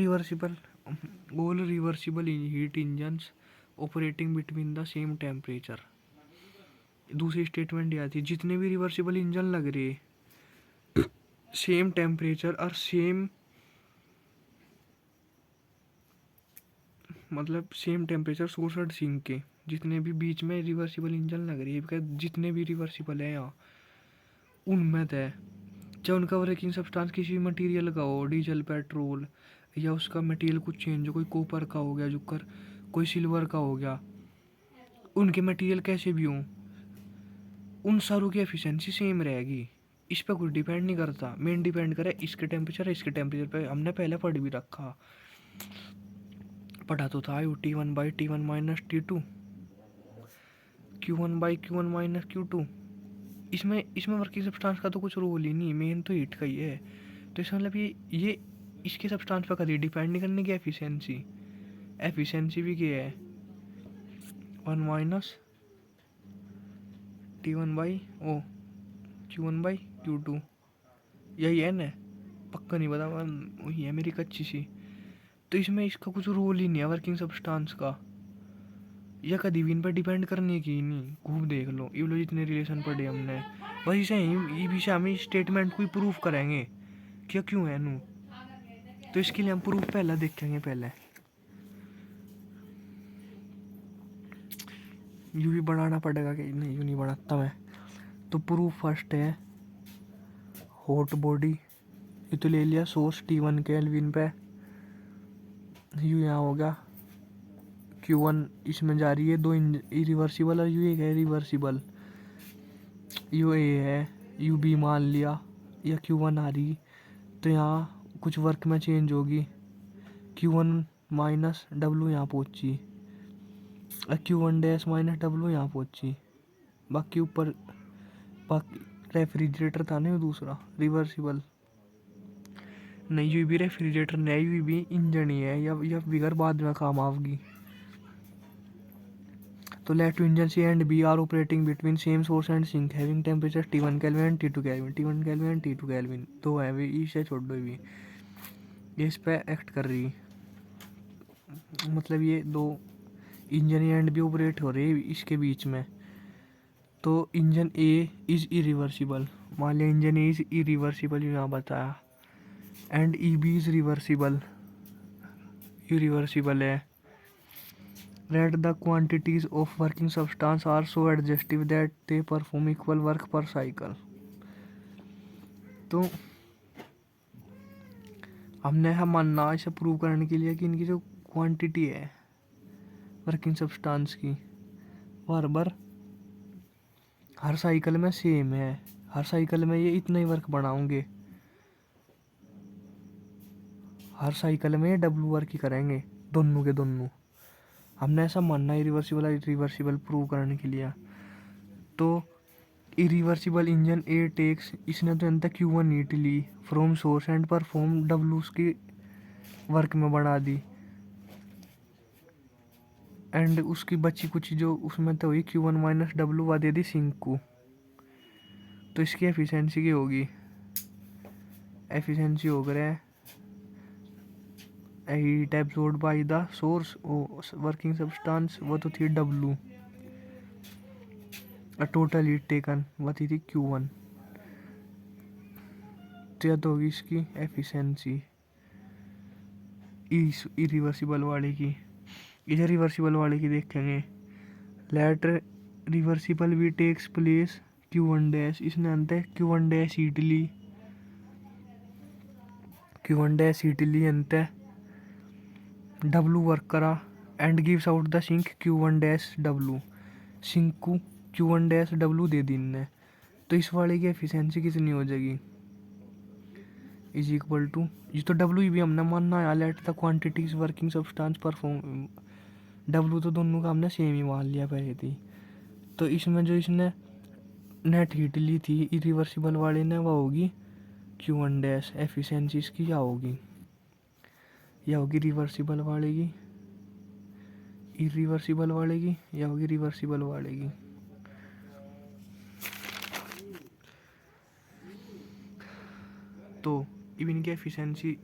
reversible heat engines operating between the same temperature. दूसरी स्टेटमेंट यह थी जितने भी रिवर्सिबल इंजन लग रहे सेम टेम्परेचर और सेम मतलब सेम टेम्परेचर सोर्स और सिंक के जितने भी बीच में रिवर्सिबल इंजन लग रही है जितने भी रिवर्सिबल है यहाँ उनमें तय चाहे उनका वर्किंग सब्सटेंस किसी भी मटेरियल का हो डीजल पेट्रोल या उसका मटेरियल कुछ चेंज हो कोई कॉपर का हो गया जुकर कोई सिल्वर का हो गया उनके मटेरियल कैसे भी हों उन सारों की एफिशिएंसी सेम रहेगी। इस पर कुछ डिपेंड नहीं करता मेन डिपेंड करे इसके टेम्परेचर पे हमने पहले पढ़ भी रखा पढ़ा तो था T1 by T1 minus T2 Q1 by Q1 minus Q2 इसमें वर्किंग सब्सटेंस का तो कुछ रोल ही नहीं मेन तो हीट का ही है। तो इसका मतलब ये इसके सब्सटेंस पर कभी डिपेंड नहीं करने की एफिशिएंसी भी क्या है 1 minus T1 by Q1 by Q2 यही है ना पक्का नहीं पता वही है मेरी कच्ची सी। तो इसमें इसका कुछ रोल ही नहीं है वर्किंग सब्सटेंस का या कभी भी इन पर डिपेंड करने की नहीं। खूब देख लो ये लो जितने रिलेशन पढ़े हमने बस इसे ही विषय हम स्टेटमेंट को ही प्रूफ करेंगे क्या क्यों है नू। तो इसके लिए हम प्रूफ पहला देखेंगे पहले यू भी बनाना पड़ेगा कि नहीं यू नहीं बनाता मैं। तो प्रूफ फर्स्ट है हॉट बॉडी ये तो ले लिया सोर्स T1 केल्विन पे यू यहाँ हो गया Q1 इसमें जा रही है दो इरिवर्सिबल और यू एक है रिवर्सिबल यू ए है यू बी मान लिया या Q1 आ रही तो यहाँ कुछ वर्क में चेंज होगी Q1 माइनस डब्लू यहाँ पहुँची और Q1 डैश माइनस डब्लू यहाँ पहुँची बाकी ऊपर बाकी रेफ्रिजरेटर था ना दूसरा रिवर्सिबल नहीं यू भी रेफ्रिजरेटर नहीं यू भी इंजन ही है या बिगर बाद में काम आएगी। तो let two engine C and B are operating between same source and sink having temperature T1 Kelvin and T2 Kelvin and T2 Kelvin दो है वे इसे छोड़ दो भी ये इस पे एक्ट कर रही मतलब ये दो इंजन एंड भी ऑपरेट हो रही है इसके बीच में। तो इंजन ए इज़ इरिवर्सिबल मान लिया इंजन ए इज़ इरिवर्सिबल यहाँ बताया and E B is reversible है। That the quantities of working substance are so adjustive that they perform equal work per cycle। तो हमने हम मानना इसे प्रूव करने के लिए कि इनकी जो क्वांटिटी है वर्किंग सब्सटेंस की बराबर हर साइकिल में सेम है हर साइकिल में ये इतना ही वर्क बनाओगे हर साइकिल में ये डब्लू वर्क ही करेंगे दोनों के दोनों हमने ऐसा मानना है रिवर्सिबल प्रूव करने के लिए। तो इरिवर्सिबल इंजन ए टेक्स इसने तो अंत Q1 हीट ली from source and perform W उसकी वर्क में बढ़ा दी एंड उसकी बची कुछ जो उसमें तो हुई Q1 माइनस डब्लू वा दे दी सिंक को। तो इसकी एफिशिएंसी की होगी एफिशिएंसी हो गया heat absorbed by the source working substance वो तो थी डब्लू टोटल हीट टेकन वो थी Q1 तो यह तो होगी इसकी एफिशिएंसी इरिवर्सिबल वाले की। इधर रिवर्सिबल वाले की देखेंगे लेट रिवर्सिबल भी टेक्स प्लेस Q1 डैश इसने अंत Q1 डैश हीट ली अंत डब्लू वर्क करा and gives out the sink Q1 dash W sink को Q1 डैश डब्लू दे दी इनने। तो इस वाले की एफिशिएंसी कितनी हो जाएगी इज इक्वल टू, ये तो डब्ल्यू भी हमने मानना है, let the quantities working substance perform, W तो दोनों का हमने सेम ही मान लिया पहले थी। तो इसमें जो इसने नेट हीट ली थी इरिवर्सिबल वाले ने, वह होगी Q1 डैश, एफिशिएंसी इसकी क्या होगी, या होगी रिवर्सिबल वाले की, इरिवर्सिबल वाले की, या होगी रिवर्सिबल वाले की। तो इवन की एफिशिएंसी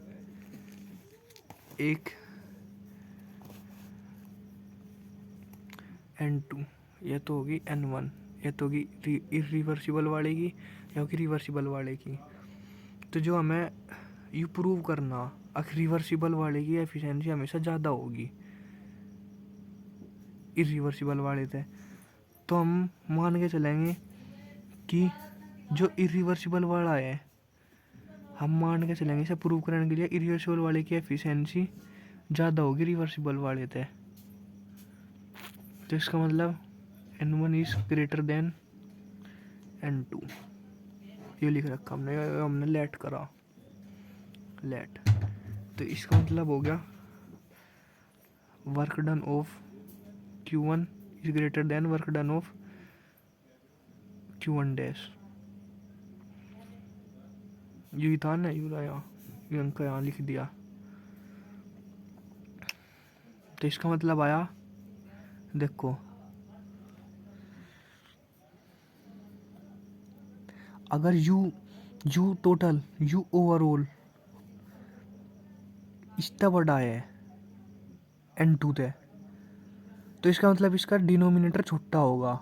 एक N2, यह तो होगी N1, यह तो होगी इरिवर्सिबल वाले की, या होगी रिवर्सिबल वाले की। तो जो हमें यू प्रूव करना, रिवर्सिबल वाले की एफिशिएंसी हमेशा ज़्यादा होगी इरिवर्सिबल वाले थे। तो हम मान के चलेंगे कि जो इरिवर्सिबल वाला है, हम मान के चलेंगे इसे प्रूव करने के लिए इरिवर्सिबल वाले की एफिशिएंसी ज़्यादा होगी रिवर्सिबल वाले थे। तो इसका मतलब N1 is greater than N2, ये लिख रखा हमने लेट करा, लेट। तो इसका मतलब हो गया work done of Q1 is greater than work done of Q1 dash. यही था ना, यू लाया, ये अंक यहाँ लिख दिया। तो इसका मतलब आया, देखो अगर यू टोटल, यू ओवरऑल इतना बड़ा है N2 थे, तो इसका मतलब इसका डिनोमिनेटर छोटा होगा।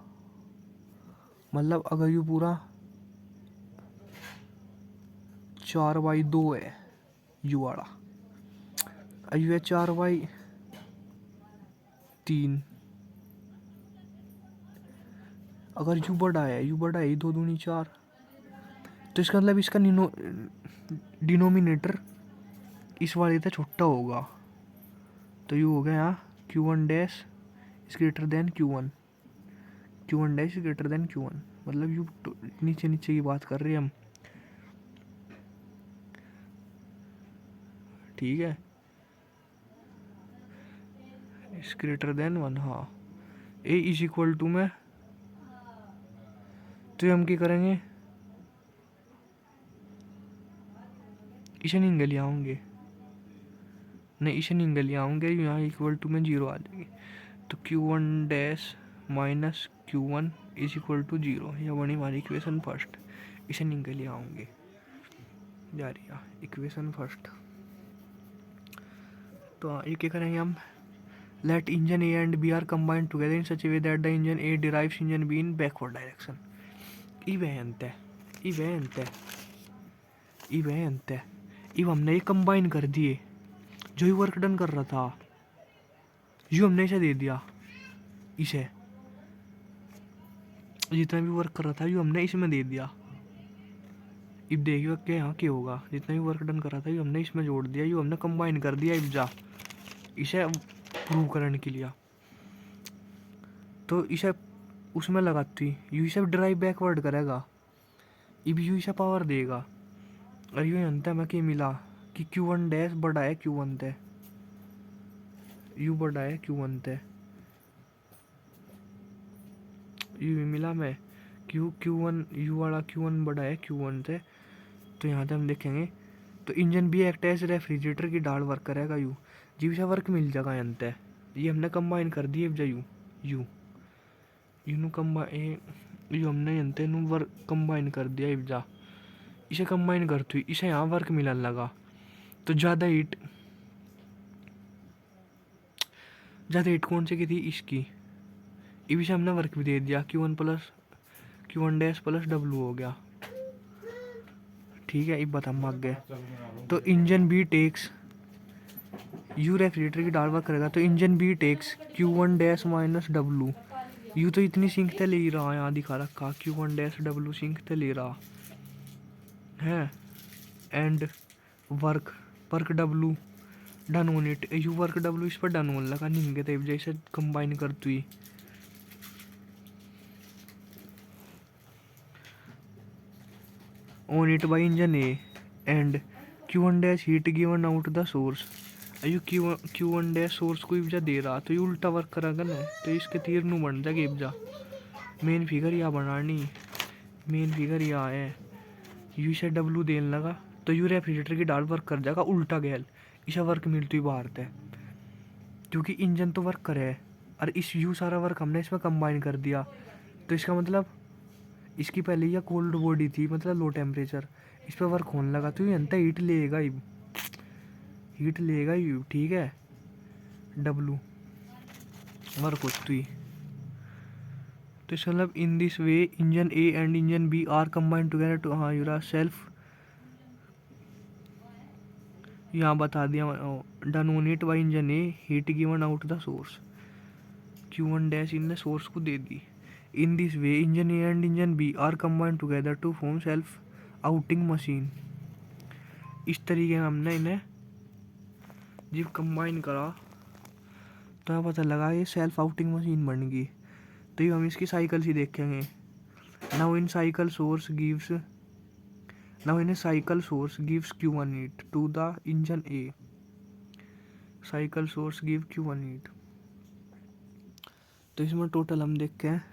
मतलब अगर यू पूरा 4/2 है यू वाला, यू है 4/3, अगर यू बड़ा है, यू बड़ा है 2 दूनी 4, तो इसका मतलब इसका डिनोमिनेटर इस वाले से छोटा होगा। तो यू हो गया यहाँ Q1 dash is greater than Q1, Q1 dash is greater than Q1, मतलब यू नीचे नीचे की बात कर रहे हैं हम, ठीक है, इज ग्रेटर देन 1। हाँ, ए इज इक्वल टू में, तो हम क्या करेंगे, इसे नहीं ले आऊँगे, नहीं इसे नहीं ले आऊँगे, यहाँ इक्वल टू में 0 आ जाएगी। तो Q1 dash minus Q1 is equal to 0, यह बनी हमारी इक्वेशन फर्स्ट। इसे नहीं ले आऊँगे, जा रही है इक्वेशन फर्स्ट। तो ये क्या करेंगे हम, let engine A and B are combined together in such a way that the engine A derives engine B in backward direction. Event है, इवेंट है, इवेंट है, इव हमने ये कंबाइन कर दिए, जो ही वर्क डन कर रहा था यू हमने इसे दे दिया, इसे जितना भी वर्क कर रहा था यू हमने इसमें दे दिया। इब देखिए क्या यहाँ क्या होगा, जितना भी वर्क डन कर रहा था यू हमने इसमें जोड़ दिया, यू हमने कंबाइन कर दिया इब जा, इसे प्रूव करने के लिए। तो इसे उसमें लगाती यू इसे ड्राइव बैकवर्ड करेगा, इब यू इसे पावर देगा, और यू अंत में क्या मिला कि Q1 डैश बड़ा है Q1 थे, यू बड़ा है Q1 थे, यू मिला में Q1 यू वाला Q1 बड़ा है Q1 थे। तो यहाँ से हम देखेंगे, तो इंजन भी एक्ट एज रेफ्रिजरेटर की डाल वर्क करेगा यू, जीव से वर्क मिल जाएगा अंत है। ये हमने कंबाइन कर दिए यू यू यू नु कंबाइन, यू हमने अंत नु वर्क कंबाइन कर दिया इब जा, इसे कंबाइन करती हुई इसे यहाँ वर्क मिलने लगा। तो ज़्यादा हीट कौन से की थी, इसकी, इब इसे हमने वर्क भी दे दिया, Q1 डैश प्लस W हो गया, ठीक है। इब बता हम आगे, तो इंजन बी टेक्स, यू रेफ्रिजरेटर की डाल वर्क करेगा, तो engine B takes Q1 dash minus W, यू तो इतनी सिंक ते ले ही रहा, यहाँ दिखा रखा Q1 डैश W सिंक ते ले रहा है, and work W done on it, you work W इस पर डन होने लगा, नहीं थे जैसे कंबाइन करती हुई। On it by engine A and Q1 dash heat given out the source. अयो Q1 डैश सोर्स को इब्जा दे रहा तो ये उल्टा वर्क करेगा ना, तो इसके तीर नु बन जाएगा इब्जा। मेन फिगर यहाँ बनानी, मेन फिगर यहाँ है, यू से W देने लगा तो यू रेफ्रिजरेटर की डाल वर्क कर जाएगा उल्टा गैल, इसे वर्क मिलती हुई बाहर है, क्योंकि इंजन तो वर्क करे है और इस यू सारा वर्क हमने इसमें कंबाइन कर दिया। तो इसका मतलब इसकी पहले यह कोल्ड बॉडी थी, मतलब लो टेम्परेचर, इस पर वर्क होने लगा तो ये अंत हीट लेगा ही, हीट लेगा ही, ठीक है। W वर्क होती हुई, तो इसका मतलब in this way engine A and engine B are combine together to, हाँ यूरा सेल्फ यहाँ बता दिया, done on it by engine A heat given out the source, Q1 dash इन ने सोर्स को दे दी। In this way engine A and engine B are combine together to form self acting machine. इस तरीके में हमने इन्हें जब कंबाइन करा तो हमें पता लगा ये सेल्फ आउटिंग मशीन बन गई। तो ये हम इसकी साइकिल ही देखेंगे। Now in cycle source gives, now in cycle source gives Q1 heat to the engine A, cycle source give Q1 heat. तो इसमें टोटल हम देखते हैं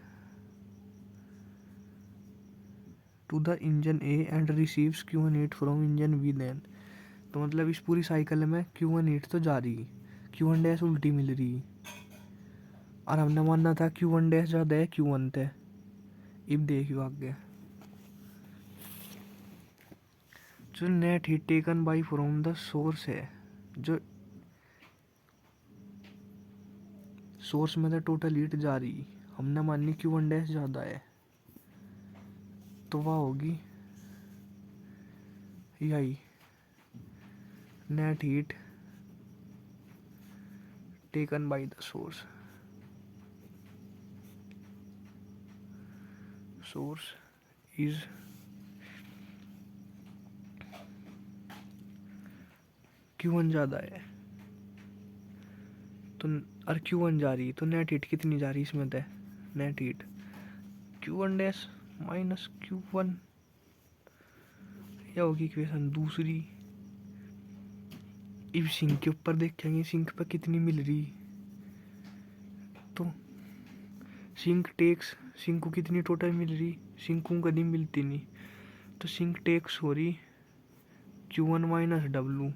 to the engine A and receives Q1 heat from engine B then. तो मतलब इस पूरी cycle में Q1 हीट तो जा रही, Q1 डैश उल्टी मिल रही, और हमने मानना था Q1 डैश ज़्यादा है Q1 थे। अब देखियो आगे, जो net heat taken by from the source है, जो सोर्स में तो टोटल हीट जा रही, हमने मानी Q1 डैश ज़्यादा है, तो वह होगी यही net heat taken by the source, source is Q1 ज़्यादा है तो, और Q1 जा रही, तो नेट हीट कितनी जा रही इसमें तो net heat Q1 dash minus Q1, यह होगी इक्वेशन दूसरी। इस सिंक के ऊपर देखेंगे सिंक पर कितनी मिल रही, तो सिंक टेक्स, सिंक को कितनी टोटल मिल रही, सिंक को कभी मिलती नहीं, तो सिंक टेक्स हो रही Q1 माइनस W,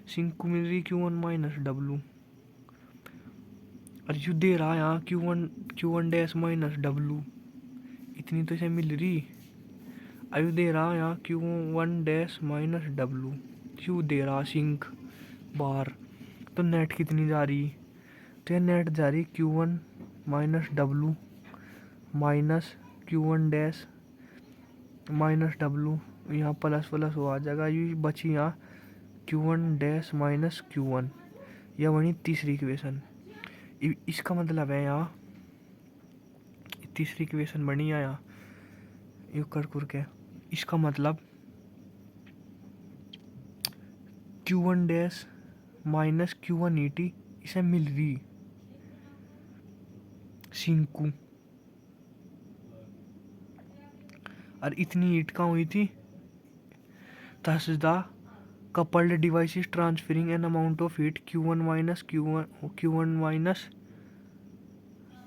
सिंक को मिल रही Q1 माइनस W, और यू दे रहा यहाँ Q1 डैश माइनस W, इतनी तो इसे मिल रही। आयु दे रहा यहाँ Q1 dash minus W, Q दे रहा सिंक बाहर, तो नेट कितनी जा रही, तो यह नेट जा रही Q1 minus W minus Q1 dash minus W, यहाँ प्लस प्लस हो आ जाएगा, ये बची यहाँ Q1 डैश माइनस Q1, यह बनी तीसरी इक्वेशन। इसका मतलब है यहाँ तीसरी इक्वेशन बनी है यहाँ यू कर के, इसका मतलब Q1 dash minus Q1 ET इसे मिल रही सिंक को, और इतनी हीट कहाँ हुई थी, thus the coupled device is transferring an amount of heat Q1 minus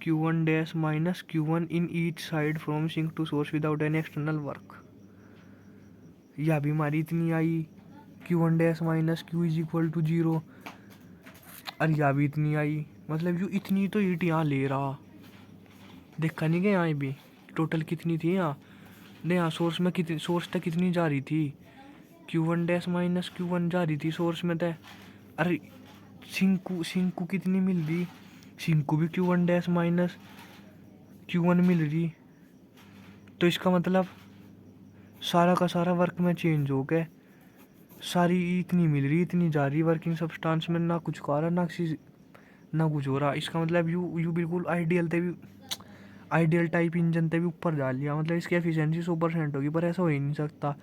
Q1 dash minus Q1 in each side from sink to source without any external work। यह भी हमारी इतनी आई Q1 dash minus Q is equal to 0, और यह भी इतनी आई, मतलब यू इतनी तो हीट यहाँ ले रहा, देखा नहीं क्या यहाँ भी टोटल कितनी थी यहाँ, नहीं यहाँ सोर्स में कितनी, सोर्स तक कितनी जा रही थी Q1 डैश माइनस Q1 जा रही थी सोर्स में तय, अरे सिंक को कितनी मिल रही, सिंक को भी Q1 डैश माइनस Q1 मिल रही, तो इसका मतलब सारा का सारा वर्क में चेंज हो गया, सारी इतनी मिल रही इतनी जा रही, वर्किंग सब्सटेंस में ना कुछ खा रहा ना कुछ हो रहा। इसका मतलब यू बिल्कुल आइडियल टाइप इंजन ते भी ऊपर जा लिया, मतलब इसकी एफिशिएंसी 100% होगी, पर ऐसा हो ही नहीं सकता।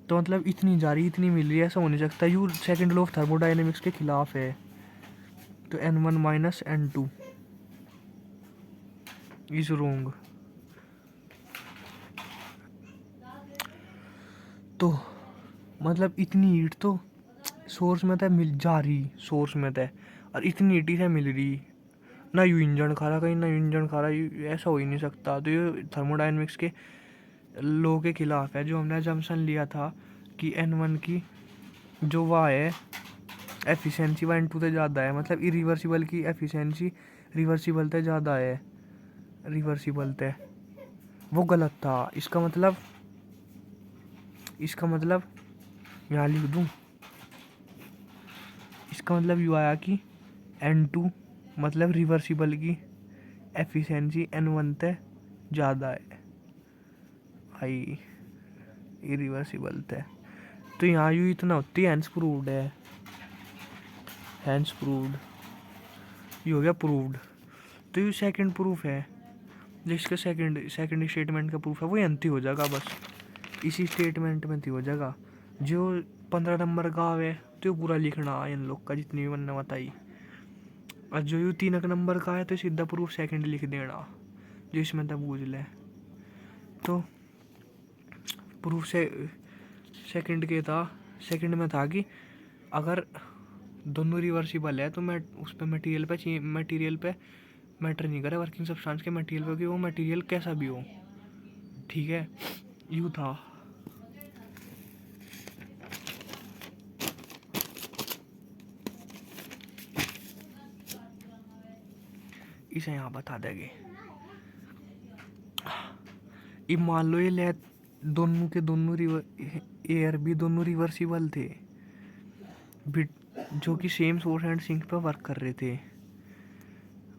तो मतलब इतनी जा रही इतनी मिल रही है, ऐसा हो नहीं सकता, you second law of thermodynamics के खिलाफ है। तो N1 माइनस N2 इज रोंग। तो मतलब इतनी हीट तो सोर्स में तो मिल जा रही, सोर्स में तो, और इतनी हीट से मिल रही ना, यू इंजन खा रहा कहीं ना, इंजन खा रहा, ऐसा हो ही नहीं सकता। तो ये थर्मोडाइनमिक्स के लॉ के खिलाफ है, जो हमने अजम्पशन लिया था कि N1 की जो वह है एफिशिएंसी 1/2 से ज़्यादा है, मतलब इरिवर्सिबल की एफिशिएंसी रिवर्सिबल से ज़्यादा है, रिवर्सिबल से, वो गलत था। इसका मतलब यहाँ लिख दूँ, इसका मतलब यू आया कि N2 मतलब रिवर्सिबल की एफिशिएंसी N1 से ज़्यादा है, आई इरिवर्सिबल थे। तो यहाँ यू इतना होती है, हैंस प्रूव्ड है, हैंस प्रूव्ड, ये हो गया प्रूव्ड। तो ये सेकंड प्रूफ है, जिसका सेकंड स्टेटमेंट का प्रूफ है वो एंटी हो जाएगा, बस इसी स्टेटमेंट में थी हो जाएगा। जो 15 नंबर का है तो पूरा लिखना इन लोग का, जितनी भी मैंने बताई, और जो यू 3 नंबर का है तो सीधा प्रूफ सेकंड लिख देना, जो इसमें था बूझ ले। तो प्रूफ से सेकंड के था, सेकंड में था कि अगर दोनों रिवर्सिबल है तो मैं उस पर मटेरियल पे मैटर नहीं करे, वर्किंग सब्सटेंस के मटेरियल पे, कि वो मटेरियल कैसा भी हो, ठीक है, यू था। इसे यहाँ बता देंगे। अब मान लो ये ले दोनों के दोनों एयर भी दोनों रिवर्सिबल थे, जो कि सेम सोर्स एंड सिंक पे वर्क कर रहे थे।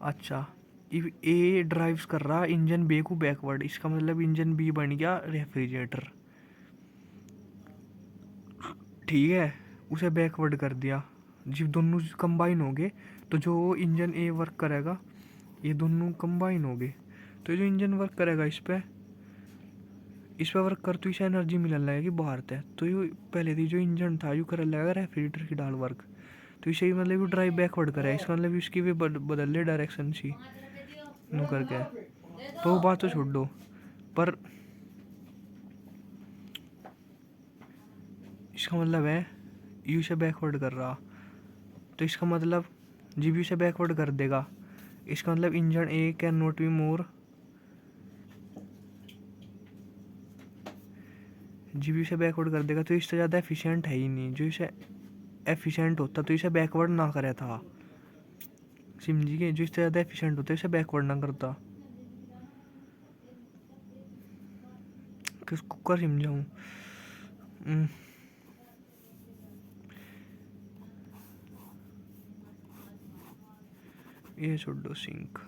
अच्छा, इब ए ड्राइव्स कर रहा इंजन बी को बैकवर्ड, इसका मतलब इंजन बी बन गया रेफ्रिजरेटर, ठीक है, उसे बैकवर्ड कर दिया। जब दोनों कंबाइन हो गए तो जो इंजन ए वर्क करेगा, ये दोनों कंबाइन हो गए, तो जो इंजन वर्क करेगा इस पे वर्क कर, तो इसे एनर्जी मिलने लगेगी बाहर से। तो ये पहले थी जो इंजन था यू कर लगेगा रेफ्रिजरेटर की डाल वर्क, तो इसे ही मतलब ड्राइव बैकवर्ड करे, इसका मतलब इसकी भी बदल ले डायरेक्शन सी नु करके। तो वो बात तो छोड़ दो, पर इसका मतलब है यू से बैकवर्ड कर रहा, तो इसका मतलब जब यू से बैकवर्ड कर देगा, इसका मतलब engine A cannot be मोर, जब यू से बैकवर्ड कर देगा तो इससे ज़्यादा एफिशिएंट है ही नहीं, जो इसे एफिशिएंट होता तो इसे बैकवर्ड ना करे था, समझिए, जो इससे ज़्यादा एफिशिएंट होता है इसे बैकवर्ड ना करता। किसको कर समझाऊँ, ये छोड़ दो, सिंक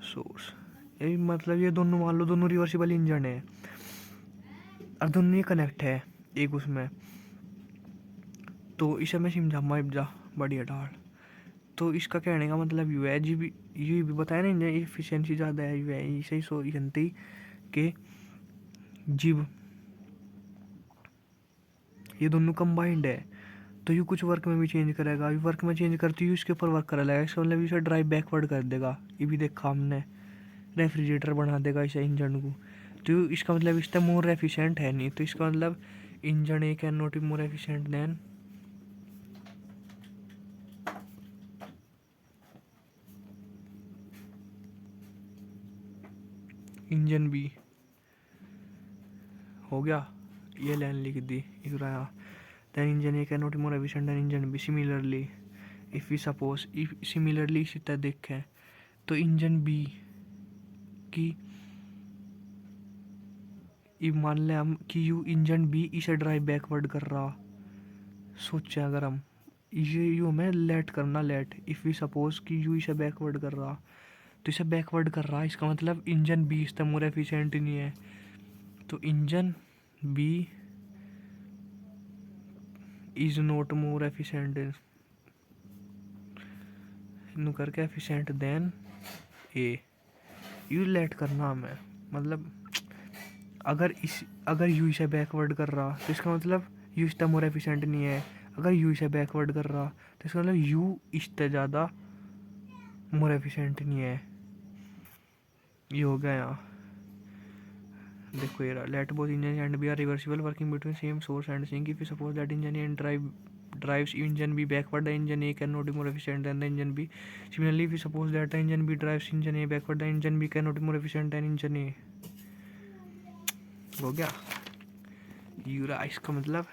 सोर्स, ये मतलब ये दोनों मान लो दोनों रिवर्सिबल इंजन है और दोनों ये कनेक्ट है एक उसमें, तो इसे मैं समझाऊँ इब्जा बढ़िया डाल। तो इसका कहने का मतलब यू है, जी भी ये भी बताया ना इंजन एफिशिएंसी ज़्यादा है, यू है इसे ही सो जनती के जीव ये दोनों कंबाइंड है, तो यू कुछ वर्क में भी चेंज करेगा, यू वर्क में चेंज करती हूँ इसके ऊपर वर्क करा लगेगा, इसका मतलब इसे ड्राइव बैकवर्ड कर देगा, ये भी देखा हमने, रेफ्रिजरेटर बना देगा इसे इंजन को। तो इसका मतलब इससे मोर एफिशिएंट है नहीं, तो इसका मतलब engine A cannot be more efficient than engine B, हो गया, ये लाइन लिख दी इधर। Than engine A cannot be more efficient than engine B, similarly if we suppose, if similarly इसी तरह देखें तो इंजन बी की, इफ मान लें हम कि यू इंजन बी इसे ड्राइव बैकवर्ड कर रहा, सोचें अगर हम ये यू हमें लेट करना, लेट इफ़ वी सपोज कि यू इसे बैकवर्ड कर रहा, तो इसे बैकवर्ड कर रहा, इसका मतलब इंजन बी इससे मोर एफिशिएंट नहीं है, तो engine B is not more efficient नु करके एफिशिएंट देन ए, यू लेट करना हमें, मतलब अगर यू इसे बैकवर्ड कर रहा तो इसका मतलब यू इससे मोर एफिशिएंट नहीं है, अगर यू इसे बैकवर्ड कर रहा तो इसका मतलब यू इससे ज़्यादा मोर एफिशिएंट नहीं है, ये हो गया यहाँ। देखो ये let both engine and B are reversible working between same source and sink if you suppose that engine and drives engine B backward, the engine A cannot be more efficient than the engine B. Similarly, if you suppose that the engine B drives engine A backward, the engine B cannot be more efficient than engine A. हो गया यूरा, इसका मतलब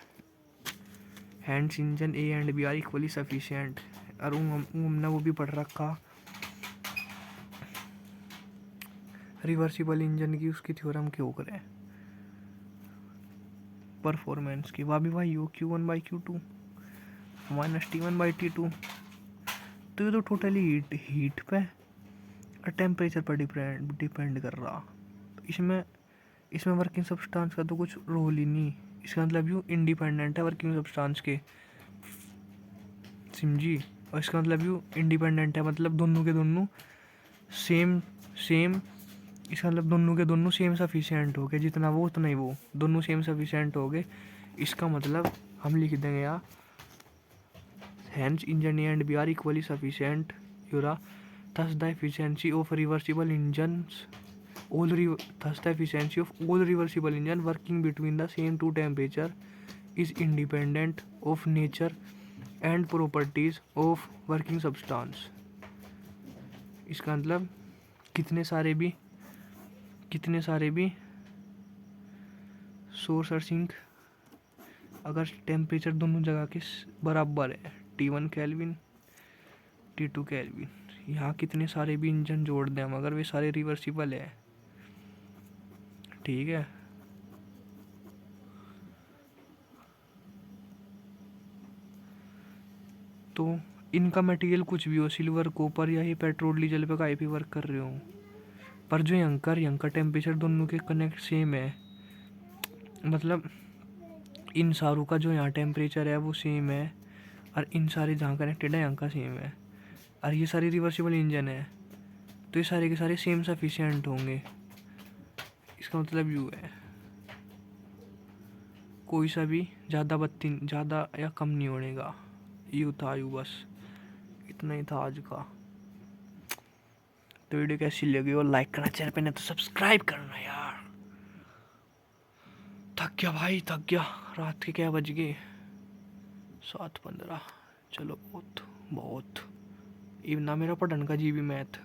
hence engine A and B are equally sufficient. और हमने वो भी पढ़ रखा रिवर्सिबल इंजन की, उसकी थ्योरम के ऊपर है परफॉर्मेंस की, वह भी वही हो Q1/Q2 -T1/T2। तो ये तो टोटली हीट पे और टेम्परेचर पर डिपेंड कर रहा। तो इसमें वर्किंग सब्सटेंस का तो कुछ रोल ही नहीं। इसका मतलब यू इंडिपेंडेंट है वर्किंग सब्सटेंस के, समझी। और इसका मतलब यू इंडिपेंडेंट है, मतलब दोनों के दोनों सेम। इसका मतलब दोनों के दोनों सेम सफिशिएंट हो गए, जितना वो उतना ही वो, दोनों सेम सफिशिएंट हो गए। इसका मतलब हम लिख देंगे यार hence engine A and B are equally sufficient Yura. Thus the efficiency of reversible engines thus the efficiency of all reversible engine working between the same two temperature is independent of nature and properties of working substance। इसका मतलब कितने सारे भी source और sink अगर temperature दोनों जगह के बराबर है, T1 केल्विन T2 केल्विन, यहाँ कितने सारे भी इंजन जोड़ दें हम, अगर वे सारे रिवर्सिबल है, ठीक है। तो इनका मटेरियल कुछ भी हो, सिल्वर कॉपर या ये पेट्रोल डीजल पे काहे भी वर्क कर रहे हो, पर जो यहाँ का टेम्परेचर दोनों के कनेक्ट सेम है, मतलब इन सारों का जो यहाँ टेम्परेचर है वो सेम है, और इन सारे जहाँ कनेक्टेड है यहाँ का सेम है, और ये सारे रिवर्सिबल इंजन है, तो ये सारे के सारे सेम सफिशिएंट होंगे। इसका मतलब यू है कोई सा भी ज़्यादा या कम नहीं होनेगा। यू था बस इतना ही था आज का। तो वीडियो कैसी लगी और लाइक करना, चैनल पे नहीं तो सब्सक्राइब करना यार। थक गया भाई, थक गया। रात के क्या बज गए, 7:15। चलो बहुत इवना मेरा पढ़न का जी भी मैथ